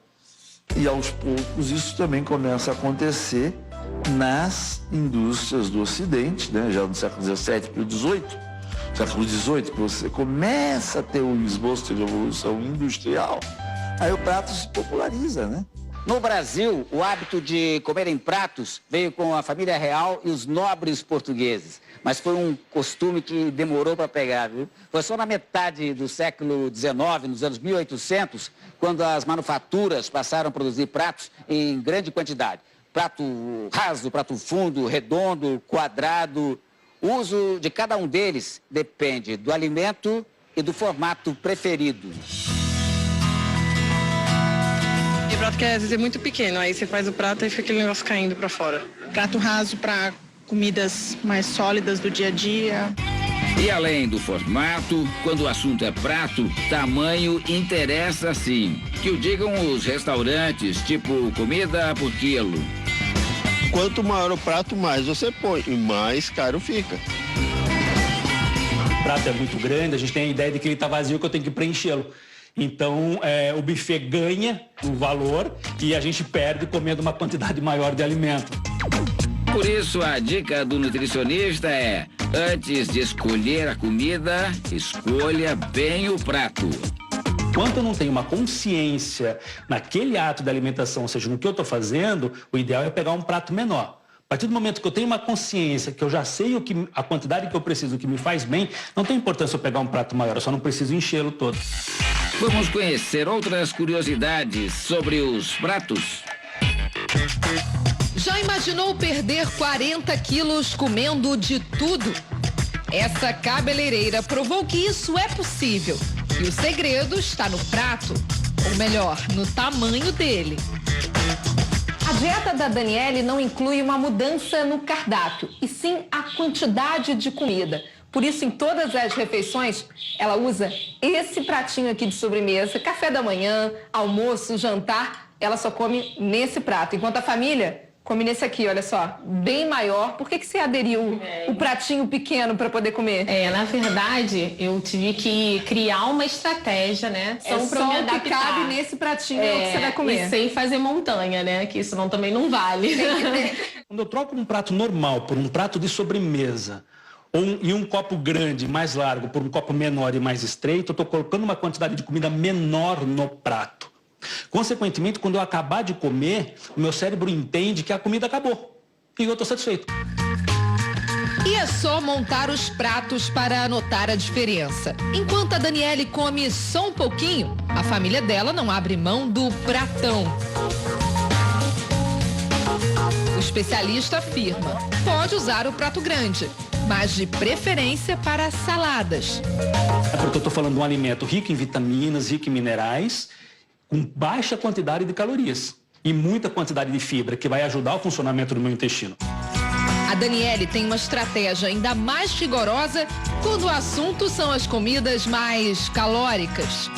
E aos poucos isso também começa a acontecer nas indústrias do Ocidente, né? Já no século XVII para o XVIII. Século XVIII, que você começa a ter o esboço de revolução industrial, aí o prato se populariza, né? No Brasil, o hábito de comer em pratos veio com a família real e os nobres portugueses. Mas foi um costume que demorou para pegar, viu? Foi só na metade do século XIX, nos anos 1800, quando as manufaturas passaram a produzir pratos em grande quantidade. Prato raso, prato fundo, redondo, quadrado. O uso de cada um deles depende do alimento e do formato preferido. Tem prato que às vezes é muito pequeno, aí você faz o prato e fica aquele negócio caindo para fora. Prato raso para comidas mais sólidas do dia a dia. E além do formato, quando o assunto é prato, tamanho interessa sim. Que o digam os restaurantes, tipo comida por quilo. Quanto maior o prato, mais você põe e mais caro fica. O prato é muito grande, a gente tem a ideia de que ele está vazio, que eu tenho que preenchê-lo. Então, o buffet ganha o valor e a gente perde comendo uma quantidade maior de alimento. Por isso, a dica do nutricionista é, antes de escolher a comida, escolha bem o prato. Enquanto eu não tenho uma consciência naquele ato de alimentação, ou seja, no que eu estou fazendo, o ideal é pegar um prato menor. A partir do momento que eu tenho uma consciência, que eu já sei a quantidade que eu preciso, o que me faz bem, não tem importância eu pegar um prato maior, eu só não preciso enchê-lo todo. Vamos conhecer outras curiosidades sobre os pratos? Já imaginou perder 40 quilos comendo de tudo? Essa cabeleireira provou que isso é possível. E o segredo está no prato, ou melhor, no tamanho dele. A dieta da Daniele não inclui uma mudança no cardápio, e sim a quantidade de comida. Por isso, em todas as refeições, ela usa esse pratinho aqui de sobremesa, café da manhã, almoço, jantar, ela só come nesse prato. Enquanto a família come nesse aqui, olha só, bem maior. Por que você aderiu o pratinho pequeno para poder comer? Na verdade, eu tive que criar uma estratégia, né? Só o que cabe nesse pratinho é o que você vai comer. E sem fazer montanha, né? Que isso não, também não vale. Quando eu troco um prato normal por um prato de sobremesa, e um copo grande, mais largo, por um copo menor e mais estreito, eu estou colocando uma quantidade de comida menor no prato. Consequentemente, quando eu acabar de comer, o meu cérebro entende que a comida acabou. E eu estou satisfeito. E é só montar os pratos para anotar a diferença. Enquanto a Daniele come só um pouquinho, a família dela não abre mão do pratão. O especialista afirma, pode usar o prato grande, mas de preferência para saladas. É porque eu estou falando de um alimento rico em vitaminas, rico em minerais, com baixa quantidade de calorias e muita quantidade de fibra, que vai ajudar o funcionamento do meu intestino. A Daniele tem uma estratégia ainda mais rigorosa quando o assunto são as comidas mais calóricas.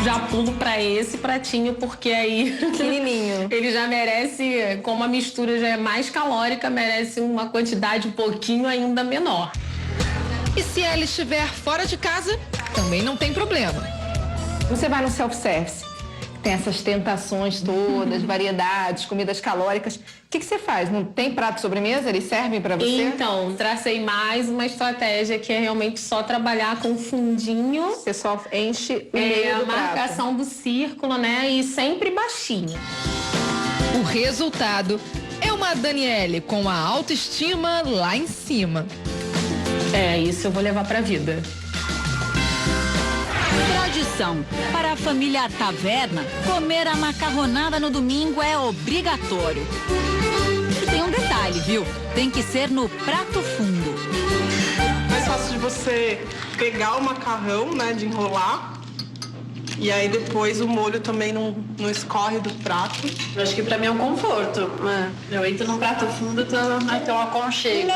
Já pulo para esse pratinho, porque aí pequenininho. Ele já merece, como a mistura já é mais calórica, merece uma quantidade um pouquinho ainda menor. E se ela estiver fora de casa, também não tem problema. Você vai no self-service, tem essas tentações todas, variedades, comidas calóricas. O que você faz? Não tem prato de sobremesa? Eles servem para você? Então, tracei mais uma estratégia que é realmente só trabalhar com fundinho. Você só enche o meio do prato. A marcação do círculo, né? E sempre baixinho. O resultado é uma Daniele com a autoestima lá em cima. Isso eu vou levar pra vida. Tradição. Para a família Taverna, comer a macarronada no domingo é obrigatório. E tem um detalhe, viu? Tem que ser no prato fundo. Mais fácil de você pegar o macarrão, né, de enrolar. E aí depois o molho também não escorre do prato. Eu acho que pra mim é um conforto. Eu entro num prato fundo, vai ter um aconchego.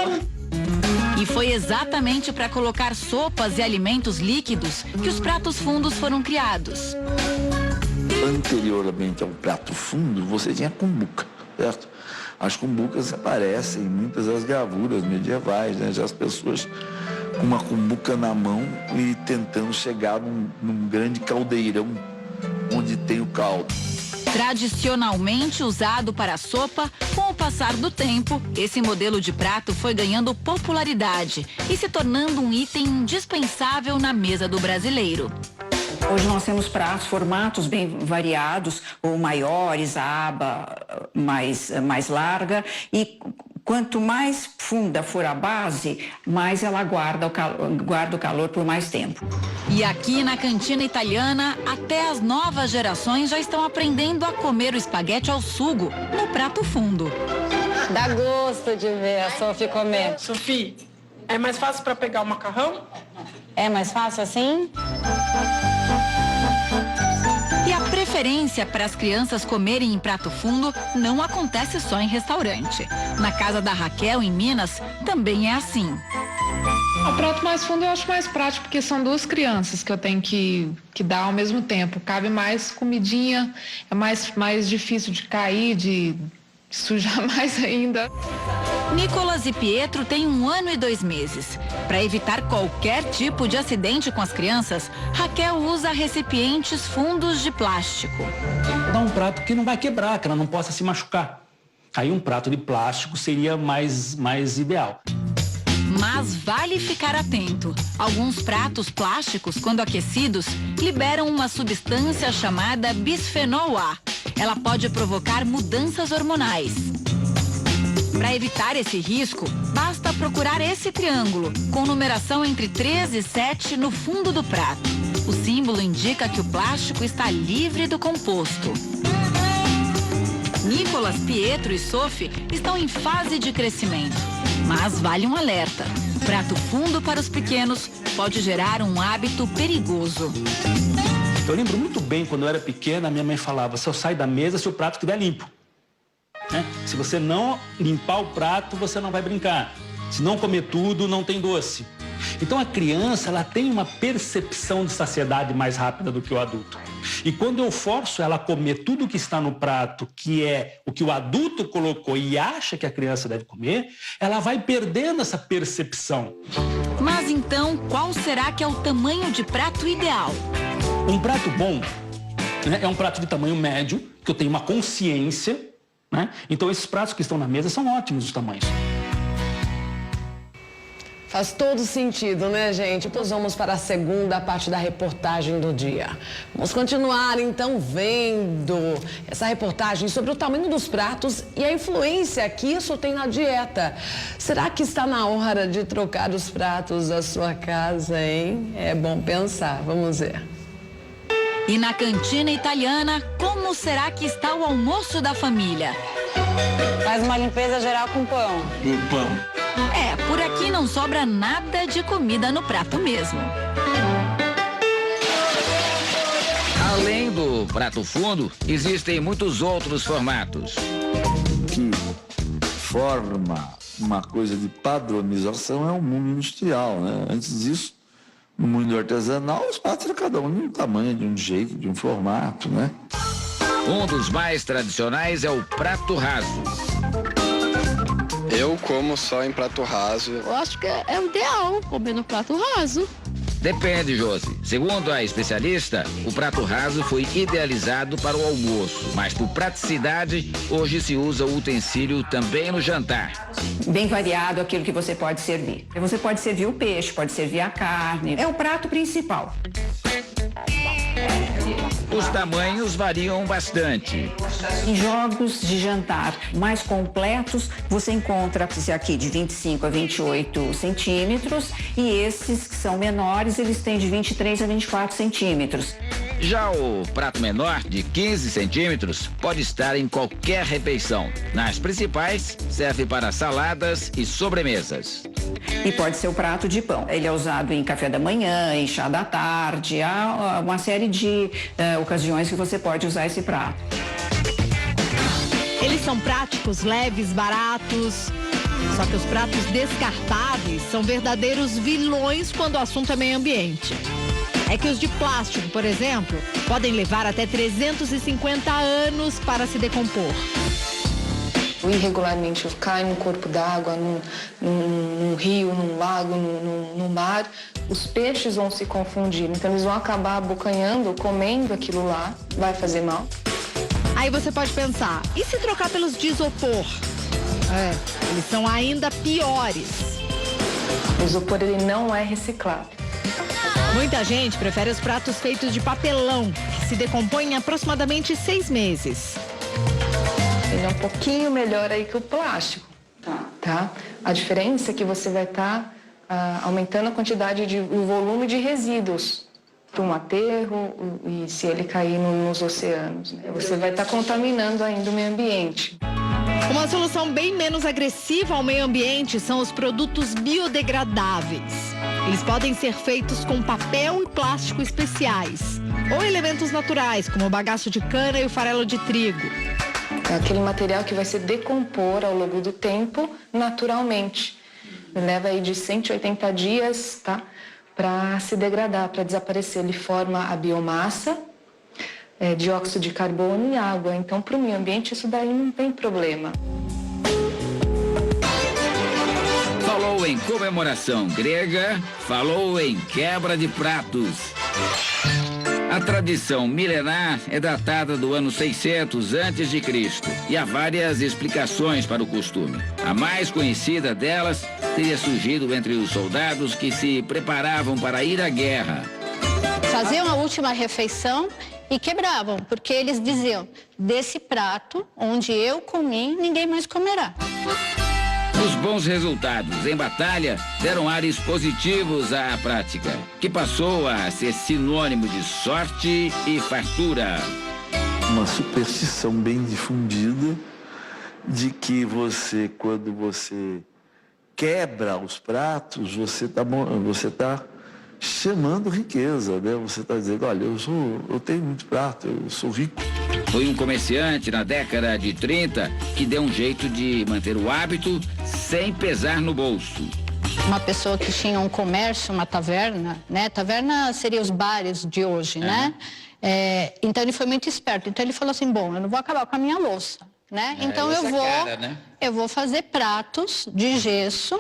E foi exatamente para colocar sopas e alimentos líquidos que os pratos fundos foram criados. Anteriormente ao prato fundo, você tinha cumbuca, certo? As cumbucas aparecem em muitas das gravuras medievais, né? Já as pessoas com uma cumbuca na mão e tentando chegar num grande caldeirão onde tem o caldo. Tradicionalmente usado para sopa, com o passar do tempo, esse modelo de prato foi ganhando popularidade e se tornando um item indispensável na mesa do brasileiro. Hoje nós temos pratos, formatos bem variados, ou maiores, a aba mais larga, e quanto mais funda for a base, mais ela guarda o calor por mais tempo. E aqui na cantina italiana, até as novas gerações já estão aprendendo a comer o espaguete ao sugo no prato fundo. Dá gosto de ver a Sophie comer. Sophie, é mais fácil para pegar o macarrão? É mais fácil assim? E a preferência para as crianças comerem em prato fundo não acontece só em restaurante. Na casa da Raquel, em Minas, também é assim. O prato mais fundo eu acho mais prático, porque são duas crianças que eu tenho que dar ao mesmo tempo. Cabe mais comidinha, é mais difícil de cair, de sujar mais ainda. Nicolas e Pietro têm 1 ano e 2 meses. Para evitar qualquer tipo de acidente com as crianças, Raquel usa recipientes fundos de plástico. Dá um prato que não vai quebrar, que ela não possa se machucar. Aí um prato de plástico seria mais ideal. Mas vale ficar atento. Alguns pratos plásticos, quando aquecidos, liberam uma substância chamada bisfenol A. Ela pode provocar mudanças hormonais. Para evitar esse risco, basta procurar esse triângulo, com numeração entre 3 e 7 no fundo do prato. O símbolo indica que o plástico está livre do composto. Nicolas, Pietro e Sophie estão em fase de crescimento. Mas vale um alerta. Prato fundo para os pequenos pode gerar um hábito perigoso. Eu lembro muito bem, quando eu era pequena, minha mãe falava, só sai da mesa se o prato estiver limpo. Né? Se você não limpar o prato, você não vai brincar. Se não comer tudo, não tem doce. Então a criança, ela tem uma percepção de saciedade mais rápida do que o adulto. E quando eu forço ela a comer tudo que está no prato, que é o que o adulto colocou e acha que a criança deve comer, ela vai perdendo essa percepção. Mas então, qual será que é o tamanho de prato ideal? Um prato bom, né, é um prato de tamanho médio, que eu tenho uma consciência, né? Então esses pratos que estão na mesa são ótimos os tamanhos. Faz todo sentido, né, gente? Nós vamos para a segunda parte da reportagem do dia. Vamos continuar, então, vendo essa reportagem sobre o tamanho dos pratos e a influência que isso tem na dieta. Será que está na hora de trocar os pratos da sua casa, hein? É bom pensar. Vamos ver. E na cantina italiana, como será que está o almoço da família? Faz uma limpeza geral com pão. Com pão. Por aqui não sobra nada de comida no prato mesmo. Além do prato fundo, existem muitos outros formatos. Que forma uma coisa de padronização é o mundo industrial, né? Antes disso, no mundo artesanal, os pratos eram cada um de um tamanho, de um jeito, de um formato, né? Um dos mais tradicionais é o prato raso. Eu como só em prato raso. Eu acho que é o ideal comer no prato raso. Depende, Josi. Segundo a especialista, o prato raso foi idealizado para o almoço, mas por praticidade, hoje se usa o utensílio também no jantar. Bem variado aquilo que você pode servir. Você pode servir o peixe, pode servir a carne. É o prato principal. Os tamanhos variam bastante. Em jogos de jantar mais completos, você encontra esse aqui de 25 a 28 centímetros e esses que são menores, eles têm de 23 a 24 centímetros. Já o prato menor, de 15 centímetros, pode estar em qualquer refeição. Nas principais, serve para saladas e sobremesas. E pode ser o prato de pão. Ele é usado em café da manhã, em chá da tarde, há uma série de ocasiões que você pode usar esse prato. Eles são práticos, leves, baratos. Só que os pratos descartáveis são verdadeiros vilões quando o assunto é meio ambiente. É que os de plástico, por exemplo, podem levar até 350 anos para se decompor. Irregularmente cai no corpo d'água, num rio, num lago, no mar, os peixes vão se confundir. Então eles vão acabar abocanhando, comendo aquilo lá, vai fazer mal. Aí você pode pensar, e se trocar pelos de isopor? Eles são ainda piores. O isopor ele não é reciclável. Muita gente prefere os pratos feitos de papelão, que se decompõem em aproximadamente 6 meses. Ele é um pouquinho melhor aí que o plástico, tá? A diferença é que você vai estar aumentando a quantidade o volume de resíduos para um aterro e se ele cair nos oceanos, né? Você vai estar contaminando ainda o meio ambiente. Uma solução bem menos agressiva ao meio ambiente são os produtos biodegradáveis. Eles podem ser feitos com papel e plástico especiais, ou elementos naturais, como o bagaço de cana e o farelo de trigo. É aquele material que vai se decompor ao longo do tempo naturalmente. Leva aí de 180 dias, tá? Para se degradar, para desaparecer. Ele forma a biomassa, dióxido de carbono e água. Então, para o meio ambiente, isso daí não tem problema. Falou em comemoração grega, falou em quebra de pratos. A tradição milenar é datada do ano 600 a.C. e há várias explicações para o costume. A mais conhecida delas teria surgido entre os soldados que se preparavam para ir à guerra. Faziam a última refeição e quebravam, porque eles diziam, desse prato onde eu comi, ninguém mais comerá. Os bons resultados em batalha deram ares positivos à prática, que passou a ser sinônimo de sorte e fartura. Uma superstição bem difundida de que quando você quebra os pratos, você tá chamando riqueza, né? Você está dizendo, olha, eu tenho muito prato, eu sou rico. Foi um comerciante na década de 30 que deu um jeito de manter o hábito sem pesar no bolso. Uma pessoa que tinha um comércio, uma taverna, né? Taverna seria os bares de hoje, né? Então ele foi muito esperto. Então ele falou assim, bom, eu não vou acabar com a minha louça, né? Então eu vou fazer pratos de gesso,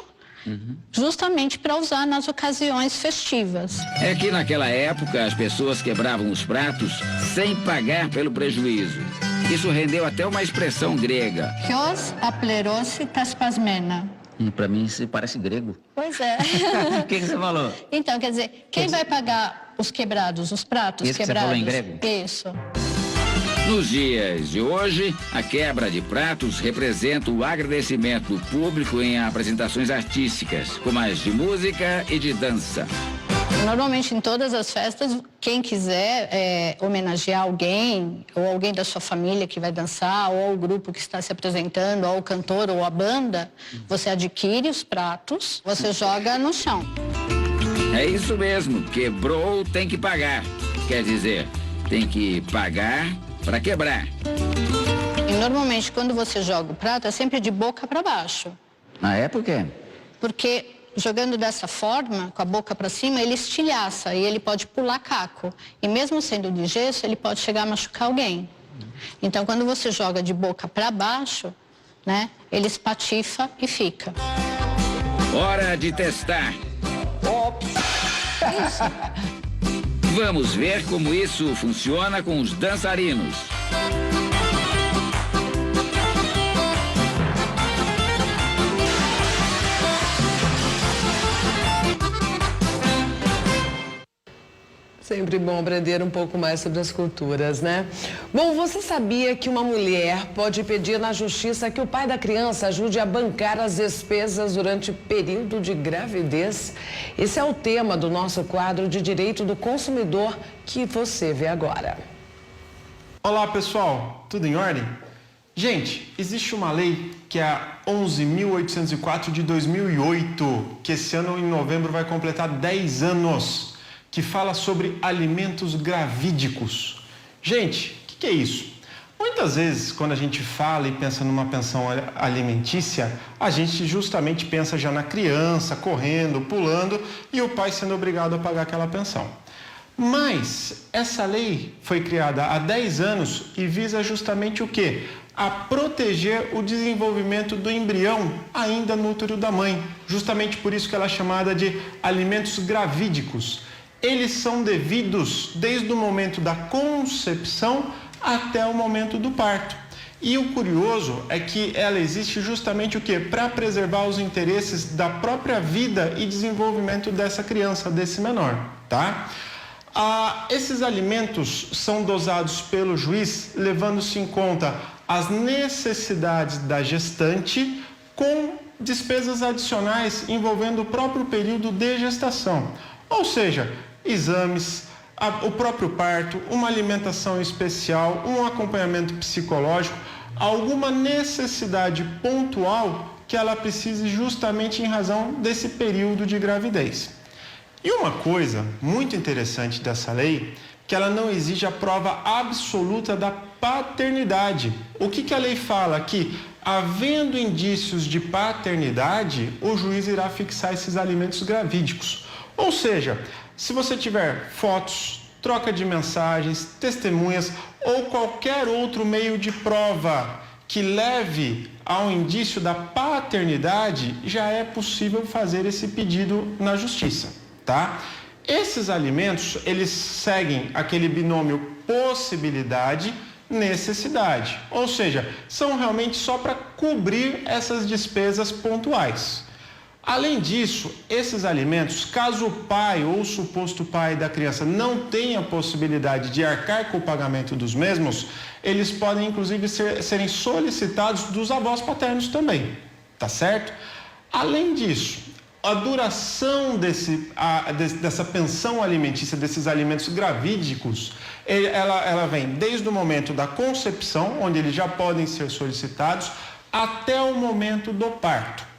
justamente para usar nas ocasiões festivas. É que naquela época as pessoas quebravam os pratos sem pagar pelo prejuízo. Isso rendeu até uma expressão grega. Kios aplerosi taspasmena. Para mim isso parece grego. Pois é. O que você falou? Então, quer dizer, quem vai pagar os quebrados, os pratos Isso quebrados? Que você falou em grego? Isso. Nos dias de hoje, a quebra de pratos representa o agradecimento do público em apresentações artísticas, como as de música e de dança. Normalmente, em todas as festas, quem quiser homenagear alguém, ou alguém da sua família que vai dançar, ou o grupo que está se apresentando, ou o cantor, ou a banda, você adquire os pratos, você joga no chão. É isso mesmo, quebrou, tem que pagar. Quer dizer, tem que pagar para quebrar. E normalmente, quando você joga o prato, é sempre de boca para baixo. Ah, é? Por quê? Porque jogando dessa forma, com a boca para cima, ele estilhaça e ele pode pular caco. E mesmo sendo de gesso, ele pode chegar a machucar alguém. Então, quando você joga de boca para baixo, né, ele espatifa e fica. Hora de testar. Vamos ver como isso funciona com os dançarinos. Sempre bom aprender um pouco mais sobre as culturas, né? Bom, você sabia que uma mulher pode pedir na justiça que o pai da criança ajude a bancar as despesas durante o período de gravidez? Esse é o tema do nosso quadro de Direito do Consumidor que você vê agora. Olá, pessoal. Tudo em ordem? Gente, existe uma lei que é a 11.804 de 2008, que esse ano em novembro vai completar 10 anos, que fala sobre alimentos gravídicos. Gente, o que é isso? Muitas vezes, quando a gente fala e pensa numa pensão alimentícia, a gente justamente pensa já na criança, correndo, pulando, e o pai sendo obrigado a pagar aquela pensão. Mas essa lei foi criada há 10 anos e visa justamente o quê? A proteger o desenvolvimento do embrião ainda no útero da mãe. Justamente por isso que ela é chamada de alimentos gravídicos. Eles são devidos desde o momento da concepção até o momento do parto. E o curioso é que ela existe justamente o quê? Para preservar os interesses da própria vida e desenvolvimento dessa criança, desse menor, tá? Esses alimentos são dosados pelo juiz, levando-se em conta as necessidades da gestante com despesas adicionais envolvendo o próprio período de gestação. Ou seja, exames, o próprio parto, uma alimentação especial, um acompanhamento psicológico, alguma necessidade pontual que ela precise justamente em razão desse período de gravidez. E uma coisa muito interessante dessa lei, que ela não exige a prova absoluta da paternidade. O que a lei fala? Que, havendo indícios de paternidade, o juiz irá fixar esses alimentos gravídicos. Ou seja, se você tiver fotos, troca de mensagens, testemunhas ou qualquer outro meio de prova que leve ao indício da paternidade, já é possível fazer esse pedido na justiça, tá? Esses alimentos, eles seguem aquele binômio possibilidade-necessidade, ou seja, são realmente só para cobrir essas despesas pontuais. Além disso, esses alimentos, caso o pai ou o suposto pai da criança não tenha possibilidade de arcar com o pagamento dos mesmos, eles podem inclusive serem solicitados dos avós paternos também, tá certo? Além disso, a duração dessa pensão alimentícia, desses alimentos gravídicos, ela vem desde o momento da concepção, onde eles já podem ser solicitados, até o momento do parto.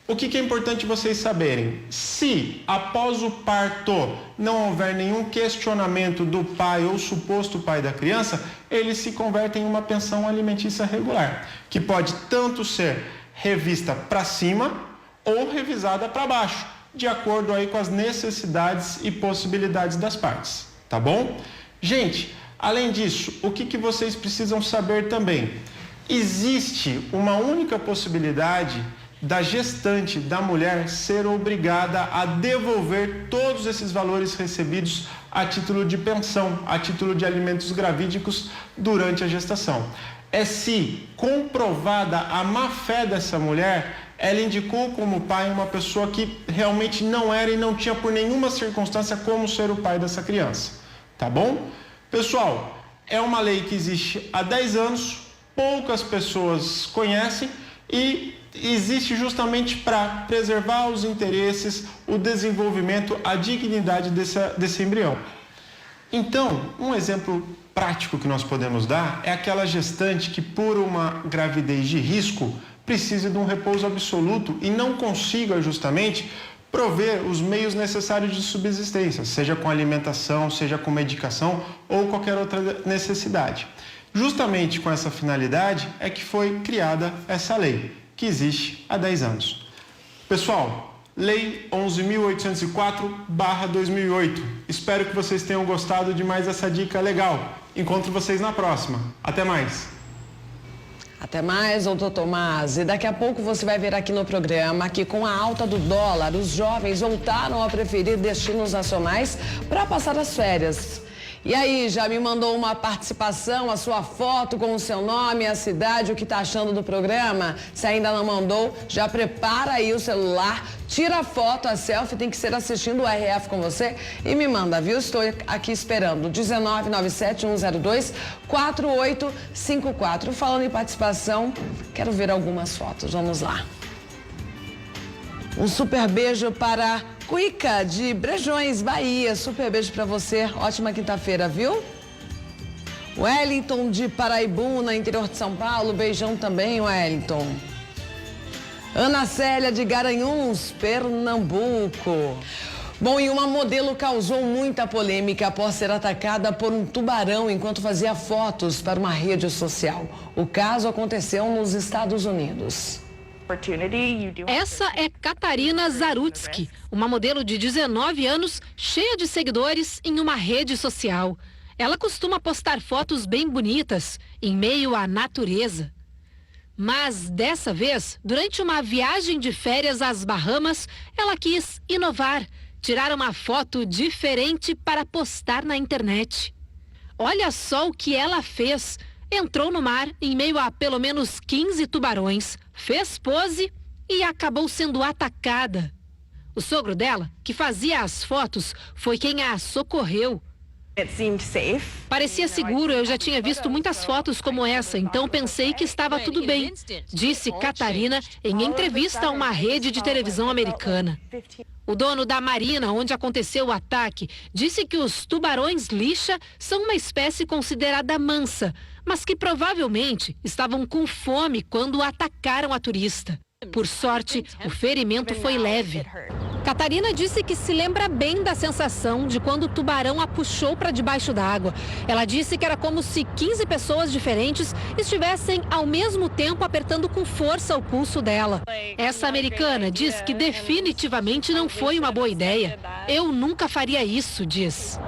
O que é importante vocês saberem? Se após o parto não houver nenhum questionamento do pai ou suposto pai da criança, eles se convertem em uma pensão alimentícia regular, que pode tanto ser revista para cima ou revisada para baixo, de acordo aí com as necessidades e possibilidades das partes, tá bom? Gente, além disso, o que vocês precisam saber também? Existe uma única possibilidade da gestante, da mulher, ser obrigada a devolver todos esses valores recebidos a título de pensão, a título de alimentos gravídicos durante a gestação. É se comprovada a má-fé dessa mulher, ela indicou como pai uma pessoa que realmente não era e não tinha por nenhuma circunstância como ser o pai dessa criança, tá bom? Pessoal, é uma lei que existe há 10 anos, poucas pessoas conhecem e existe justamente para preservar os interesses, o desenvolvimento, a dignidade desse embrião. Então, um exemplo prático que nós podemos dar é aquela gestante que, por uma gravidez de risco, precise de um repouso absoluto e não consiga justamente prover os meios necessários de subsistência, seja com alimentação, seja com medicação ou qualquer outra necessidade. Justamente com essa finalidade é que foi criada essa lei, que existe há 10 anos. Pessoal, Lei 11.804/2008. Espero que vocês tenham gostado de mais essa dica legal. Encontro vocês na próxima. Até mais. Até mais, doutor Tomás. E daqui a pouco você vai ver aqui no programa que com a alta do dólar, os jovens voltaram a preferir destinos nacionais para passar as férias. E aí, já me mandou uma participação, a sua foto com o seu nome, a cidade, o que está achando do programa? Se ainda não mandou, já prepara aí o celular, Tira a foto, a selfie, tem que ser assistindo o RF com você e me manda, viu? Estou aqui esperando. 1997-102-4854. Falando em participação, quero ver algumas fotos. Vamos lá. Um super beijo para Cuica, de Brejões, Bahia. Super beijo para você. Ótima quinta-feira, viu? Wellington, de Paraibuna, interior de São Paulo. Beijão também, Wellington. Ana Célia, de Garanhuns, Pernambuco. Bom, e uma modelo causou muita polêmica após ser atacada por um tubarão enquanto fazia fotos para uma rede social. O caso aconteceu nos Estados Unidos. Essa é Catarina Zarutsky, uma modelo de 19 anos, cheia de seguidores em uma rede social. Ela costuma postar fotos bem bonitas, em meio à natureza. Mas, dessa vez, durante uma viagem de férias às Bahamas, ela quis inovar, tirar uma foto diferente para postar na internet. Olha só o que ela fez. Entrou no mar em meio a pelo menos 15 tubarões, fez pose e acabou sendo atacada. O sogro dela, que fazia as fotos, foi quem a socorreu. Parecia seguro, eu já tinha visto muitas fotos como essa, então pensei que estava tudo bem, disse Catarina em entrevista a uma rede de televisão americana. O dono da marina onde aconteceu o ataque disse que os tubarões lixa são uma espécie considerada mansa, mas que provavelmente estavam com fome quando atacaram a turista. Por sorte, o ferimento foi leve. Catarina disse que se lembra bem da sensação de quando o tubarão a puxou para debaixo d'água. Ela disse que era como se 15 pessoas diferentes estivessem ao mesmo tempo apertando com força o pulso dela. Essa americana diz que definitivamente não foi uma boa ideia. Eu nunca faria isso, diz.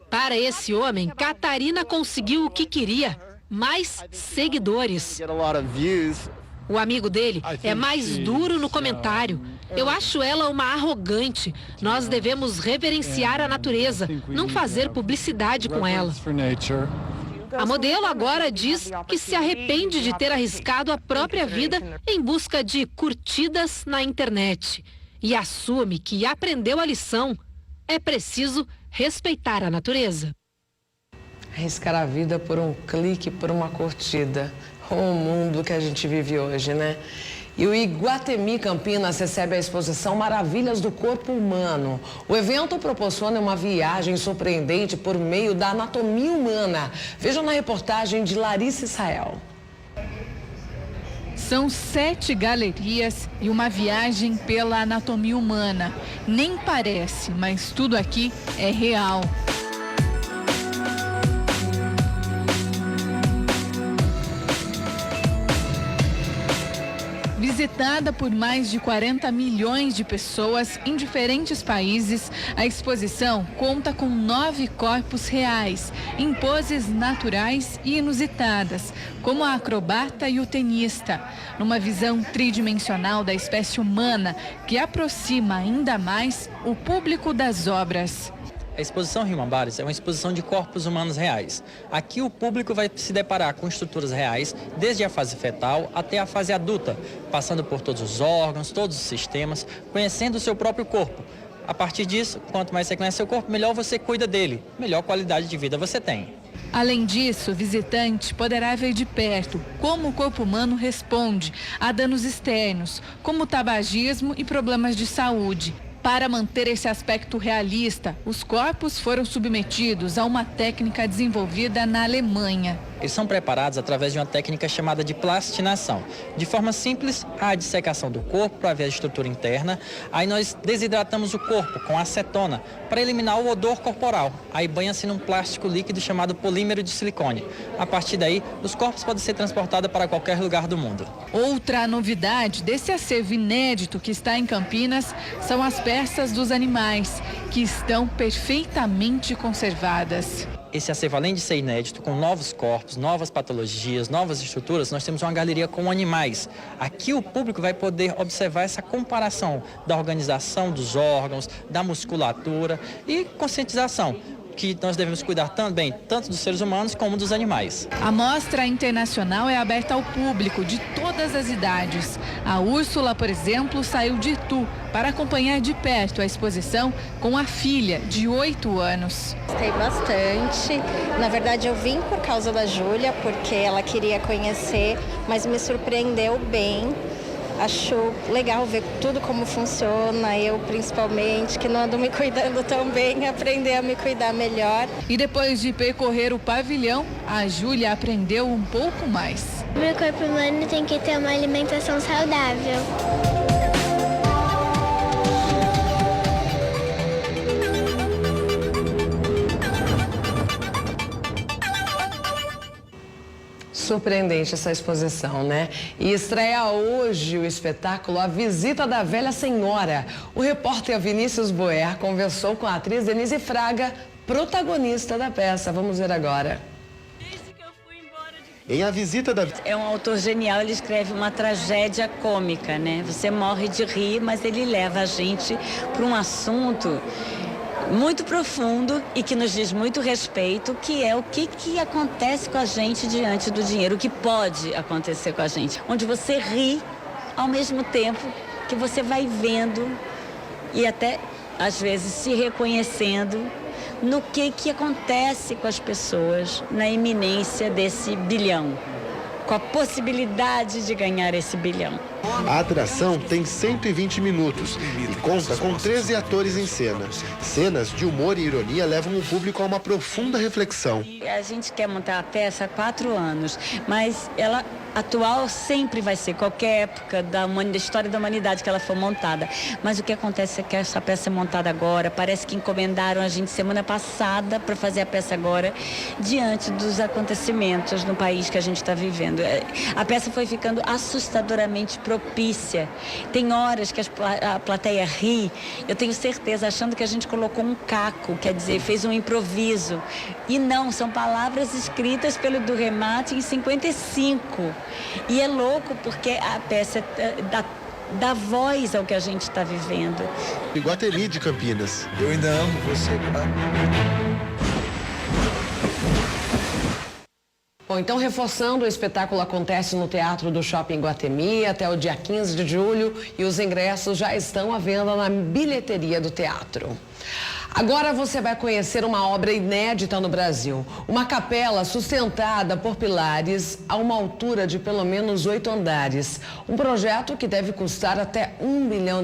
Para esse homem, Catarina conseguiu o que queria: mais seguidores. O amigo dele é mais duro no comentário. Eu acho ela uma arrogante. Nós devemos reverenciar a natureza, não fazer publicidade com ela. A modelo agora diz que se arrepende de ter arriscado a própria vida em busca de curtidas na internet. E assume que aprendeu a lição. É preciso respeitar a natureza. Arriscar a vida por um clique, por uma curtida. O mundo que a gente vive hoje, né? E o Iguatemi Campinas recebe a exposição Maravilhas do Corpo Humano. O evento proporciona uma viagem surpreendente por meio da anatomia humana. Vejam na reportagem de Larissa Israel. São 7 galerias e uma viagem pela anatomia humana. Nem parece, mas tudo aqui é real. Visitada por mais de 40 milhões de pessoas em diferentes países, a exposição conta com 9 corpos reais, em poses naturais e inusitadas, como a acrobata e o tenista, numa visão tridimensional da espécie humana que aproxima ainda mais o público das obras. A exposição Human Bodies é uma exposição de corpos humanos reais. Aqui o público vai se deparar com estruturas reais, desde a fase fetal até a fase adulta, passando por todos os órgãos, todos os sistemas, conhecendo o seu próprio corpo. A partir disso, quanto mais você conhece seu corpo, melhor você cuida dele, melhor qualidade de vida você tem. Além disso, o visitante poderá ver de perto como o corpo humano responde a danos externos, como o tabagismo e problemas de saúde. Para manter esse aspecto realista, os corpos foram submetidos a uma técnica desenvolvida na Alemanha. Eles são preparados através de uma técnica chamada de plastinação. De forma simples, a dissecação do corpo para ver a estrutura interna. Aí nós desidratamos o corpo com acetona para eliminar o odor corporal. Aí banha-se num plástico líquido chamado polímero de silicone. A partir daí, os corpos podem ser transportados para qualquer lugar do mundo. Outra novidade desse acervo inédito que está em Campinas são as peças dos animais, que estão perfeitamente conservadas. Esse acervo, além de ser inédito, com novos corpos, novas patologias, novas estruturas, nós temos uma galeria com animais. Aqui o público vai poder observar essa comparação da organização dos órgãos, da musculatura e conscientização. que nós devemos cuidar também, tanto dos seres humanos como dos animais. A mostra internacional é aberta ao público de todas as idades. A Úrsula, por exemplo, saiu de Itu para acompanhar de perto a exposição com a filha, de 8 anos. Gostei bastante. Na verdade, eu vim por causa da Júlia, porque ela queria conhecer, mas me surpreendeu bem. Acho legal ver tudo como funciona, eu principalmente, que não ando me cuidando tão bem, aprender a me cuidar melhor. E depois de percorrer o pavilhão, a Júlia aprendeu um pouco mais. Meu corpo humano tem que ter uma alimentação saudável. Surpreendente essa exposição, né? E estreia hoje o espetáculo A Visita da Velha Senhora. O repórter Vinícius Boer conversou com a atriz Denise Fraga, protagonista da peça. Vamos ver agora. Em A Visita da... É um autor genial, ele escreve uma tragédia cômica, né? Você morre de rir, mas ele leva a gente para um assunto muito profundo e que nos diz muito respeito, que é o que acontece com a gente diante do dinheiro, o que pode acontecer com a gente. Onde você ri ao mesmo tempo que você vai vendo e até, às vezes, se reconhecendo no que acontece com as pessoas na iminência desse bilhão, com a possibilidade de ganhar esse bilhão. A atração tem 120 minutos e conta com 13 atores em cena. Cenas de humor e ironia levam o público a uma profunda reflexão. A gente quer montar a peça há 4 anos, mas ela atual sempre vai ser, qualquer época da história da humanidade que ela for montada. Mas o que acontece é que essa peça é montada agora, parece que encomendaram a gente semana passada para fazer a peça agora, diante dos acontecimentos no país que a gente está vivendo. A peça foi ficando assustadoramente propícia. Tem horas que a plateia ri, eu tenho certeza, achando que a gente colocou um caco, quer dizer, fez um improviso. E não, são palavras escritas pelo Durremate em 55. E é louco porque a peça dá voz ao que a gente está vivendo. Iguatemi de Campinas. Eu ainda amo você, cara. Bom, então reforçando, o espetáculo acontece no Teatro do Shopping Iguatemi até o dia 15 de julho e os ingressos já estão à venda na bilheteria do teatro. Agora você vai conhecer uma obra inédita no Brasil. Uma capela sustentada por pilares a uma altura de pelo menos 8 andares. Um projeto que deve custar até R$1 bilhão.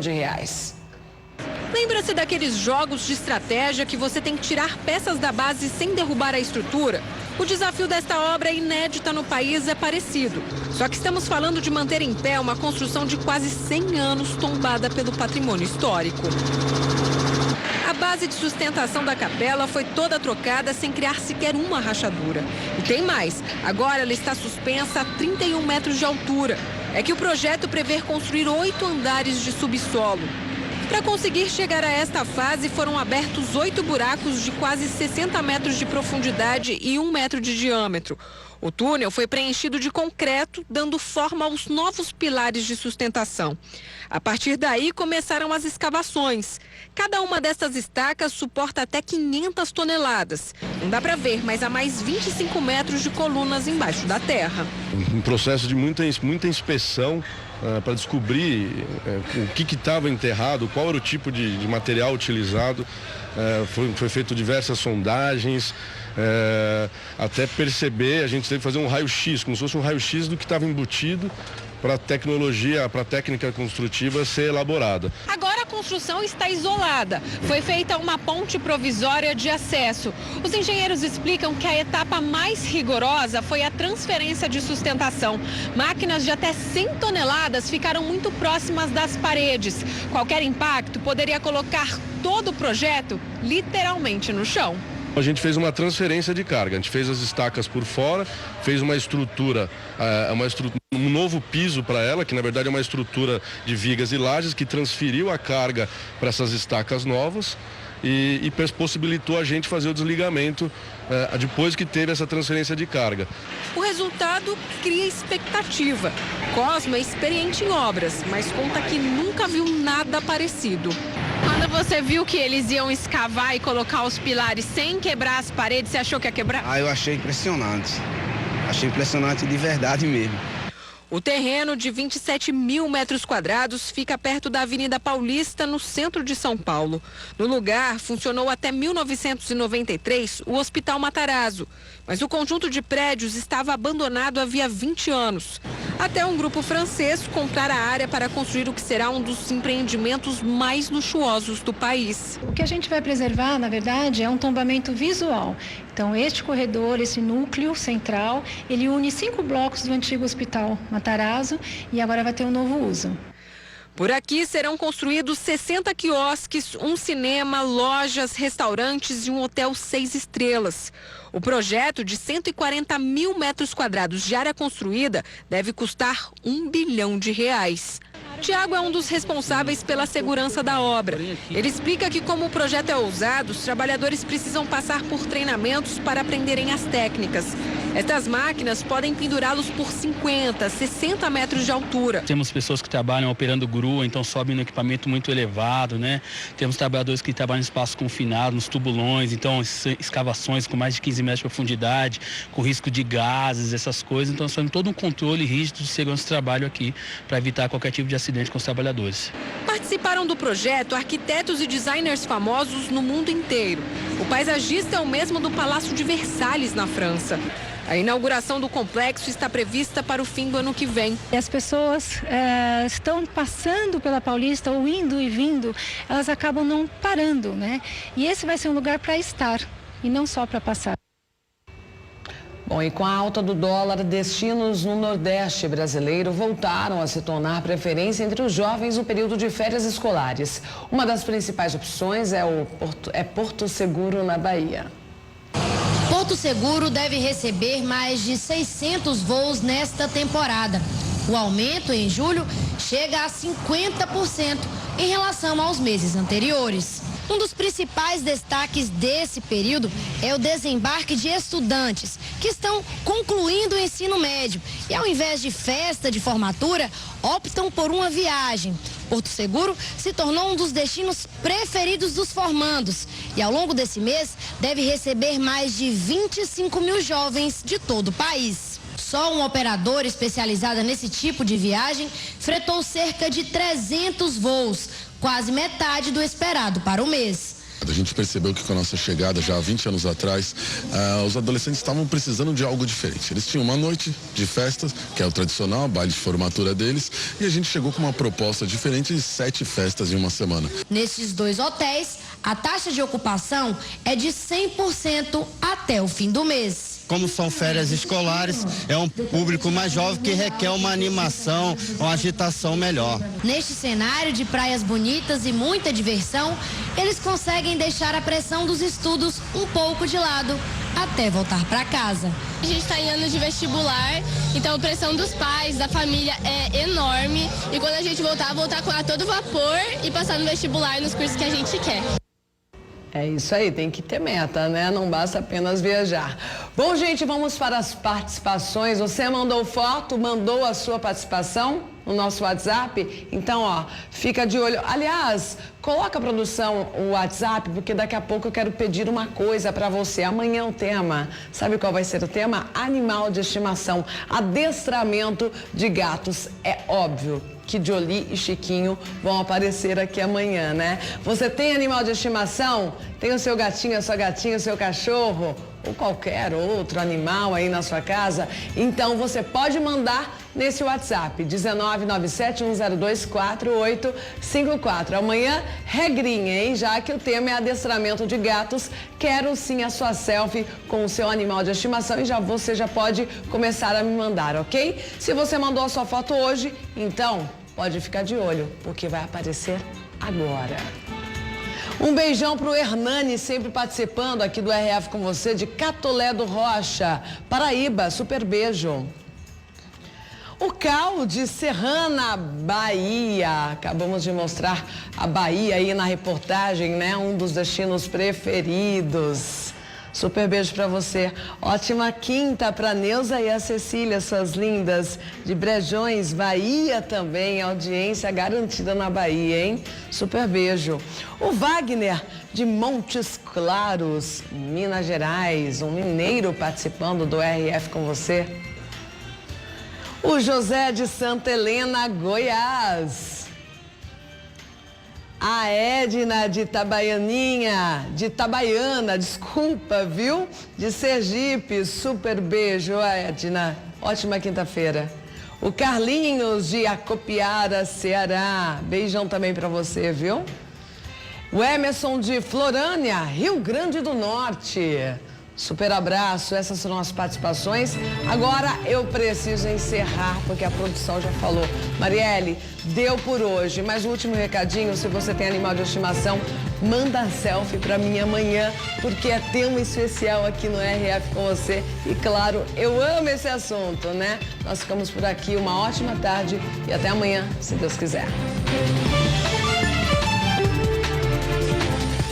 Lembra-se daqueles jogos de estratégia que você tem que tirar peças da base sem derrubar a estrutura? O desafio desta obra inédita no país é parecido. Só que estamos falando de manter em pé uma construção de quase 100 anos tombada pelo patrimônio histórico. A base de sustentação da capela foi toda trocada sem criar sequer uma rachadura. E tem mais, agora ela está suspensa a 31 metros de altura. É que o projeto prevê construir 8 andares de subsolo. Para conseguir chegar a esta fase, foram abertos 8 buracos de quase 60 metros de profundidade e 1 metro de diâmetro. O túnel foi preenchido de concreto, dando forma aos novos pilares de sustentação. A partir daí, começaram as escavações. Cada uma dessas estacas suporta até 500 toneladas. Não dá para ver, mas há mais 25 metros de colunas embaixo da terra. Um processo de muita inspeção para descobrir o que estava enterrado, qual era o tipo de material utilizado. Foi feito diversas sondagens, até perceber, a gente teve que fazer um raio-x, como se fosse um raio-x do que estava embutido para a tecnologia, para a técnica construtiva ser elaborada. Agora a construção está isolada. Foi feita uma ponte provisória de acesso. Os engenheiros explicam que a etapa mais rigorosa foi a transferência de sustentação. Máquinas de até 100 toneladas ficaram muito próximas das paredes. Qualquer impacto poderia colocar todo o projeto literalmente no chão. A gente fez uma transferência de carga, a gente fez as estacas por fora, fez uma estrutura, um novo piso para ela, que na verdade é uma estrutura de vigas e lajes, que transferiu a carga para essas estacas novas e possibilitou a gente fazer o desligamento depois que teve essa transferência de carga. O resultado cria expectativa. Cosmo é experiente em obras, mas conta que nunca viu nada parecido. Quando você viu que eles iam escavar e colocar os pilares sem quebrar as paredes, você achou que ia quebrar? Eu achei impressionante. Achei impressionante de verdade mesmo. O terreno de 27 mil metros quadrados fica perto da Avenida Paulista, no centro de São Paulo. No lugar, funcionou até 1993 o Hospital Matarazzo, mas o conjunto de prédios estava abandonado havia 20 anos. Até um grupo francês comprar a área para construir o que será um dos empreendimentos mais luxuosos do país. O que a gente vai preservar, na verdade, é um tombamento visual. Então, este corredor, esse núcleo central, ele une 5 blocos do antigo Hospital Matarazzo e agora vai ter um novo uso. Por aqui serão construídos 60 quiosques, um cinema, lojas, restaurantes e um hotel 6 estrelas. O projeto de 140 mil metros quadrados de área construída deve custar R$1 bilhão. Tiago é um dos responsáveis pela segurança da obra. Ele explica que, como o projeto é ousado, os trabalhadores precisam passar por treinamentos para aprenderem as técnicas. Estas máquinas podem pendurá-los por 50, 60 metros de altura. Temos pessoas que trabalham operando grua, então sobem no equipamento muito elevado, né? Temos trabalhadores que trabalham em espaço confinado, nos tubulões, então escavações com mais de 15 metros de profundidade, com risco de gases, essas coisas. Então, nós fazemos todo um controle rígido de segurança do trabalho aqui, para evitar qualquer tipo de acidente com os trabalhadores. Participaram do projeto arquitetos e designers famosos no mundo inteiro. O paisagista é o mesmo do Palácio de Versalhes, na França. A inauguração do complexo está prevista para o fim do ano que vem. As pessoas estão passando pela Paulista, ou indo e vindo, elas acabam não parando, né? E esse vai ser um lugar para estar e não só para passar. Bom, e com a alta do dólar, destinos no Nordeste brasileiro voltaram a se tornar preferência entre os jovens no período de férias escolares. Uma das principais opções é Porto Seguro, na Bahia. Porto Seguro deve receber mais de 600 voos nesta temporada. O aumento em julho chega a 50% em relação aos meses anteriores. Um dos principais destaques desse período é o desembarque de estudantes que estão concluindo o ensino médio e, ao invés de festa de formatura, optam por uma viagem. Porto Seguro se tornou um dos destinos preferidos dos formandos e, ao longo desse mês, deve receber mais de 25 mil jovens de todo o país. Só uma operadora especializada nesse tipo de viagem fretou cerca de 300 voos, quase metade do esperado para o mês. A gente percebeu que com a nossa chegada, já há 20 anos atrás, os adolescentes estavam precisando de algo diferente. Eles tinham uma noite de festas, que é o tradicional, baile de formatura deles, e a gente chegou com uma proposta diferente de 7 festas em uma semana. Nesses 2 hotéis, a taxa de ocupação é de 100% até o fim do mês. Como são férias escolares, é um público mais jovem que requer uma animação, uma agitação melhor. Neste cenário de praias bonitas e muita diversão, eles conseguem deixar a pressão dos estudos um pouco de lado até voltar para casa. A gente está em ano de vestibular, então a pressão dos pais, da família é enorme. E quando a gente voltar com a todo vapor e passar no vestibular nos cursos que a gente quer. É isso aí, tem que ter meta, né? Não basta apenas viajar. Bom, gente, vamos para as participações. Você mandou foto, mandou a sua participação no nosso WhatsApp? Então, ó, fica de olho. Aliás, coloca a produção o WhatsApp, porque daqui a pouco eu quero pedir uma coisa para você. Amanhã o tema, sabe qual vai ser o tema? Animal de estimação, adestramento de gatos. É óbvio que Jolie e Chiquinho vão aparecer aqui amanhã, né? Você tem animal de estimação? Tem o seu gatinho, a sua gatinha, o seu cachorro? Ou qualquer outro animal aí na sua casa? Então você pode mandar nesse WhatsApp, 19971024854. Amanhã, regrinha, hein? Já que o tema é adestramento de gatos, quero sim a sua selfie com o seu animal de estimação e você já pode começar a me mandar, ok? Se você mandou a sua foto hoje, então pode ficar de olho, porque vai aparecer agora. Um beijão pro Hernani, sempre participando aqui do RF com você, de Catolé do Rocha, Paraíba. Super beijo. O Cal de Serrana, Bahia. Acabamos de mostrar a Bahia aí na reportagem, né? Um dos destinos preferidos. Super beijo pra você. Ótima quinta pra Neuza e a Cecília, suas lindas. De Brejões, Bahia também, audiência garantida na Bahia, hein? Super beijo. O Wagner, de Montes Claros, Minas Gerais, um mineiro participando do RF com você. O José de Santa Helena, Goiás. A Edna de Itabaiana, desculpa, viu? De Sergipe, super beijo, Edna. Ótima quinta-feira. O Carlinhos de Acopiara, Ceará. Beijão também pra você, viu? O Emerson de Florânia, Rio Grande do Norte. Super abraço, essas foram as participações. Agora eu preciso encerrar, porque a produção já falou. Marielle, deu por hoje, mas o último recadinho, se você tem animal de estimação, manda selfie pra mim amanhã, porque é tema especial aqui no RF com você. E claro, eu amo esse assunto, né? Nós ficamos por aqui, uma ótima tarde e até amanhã, se Deus quiser.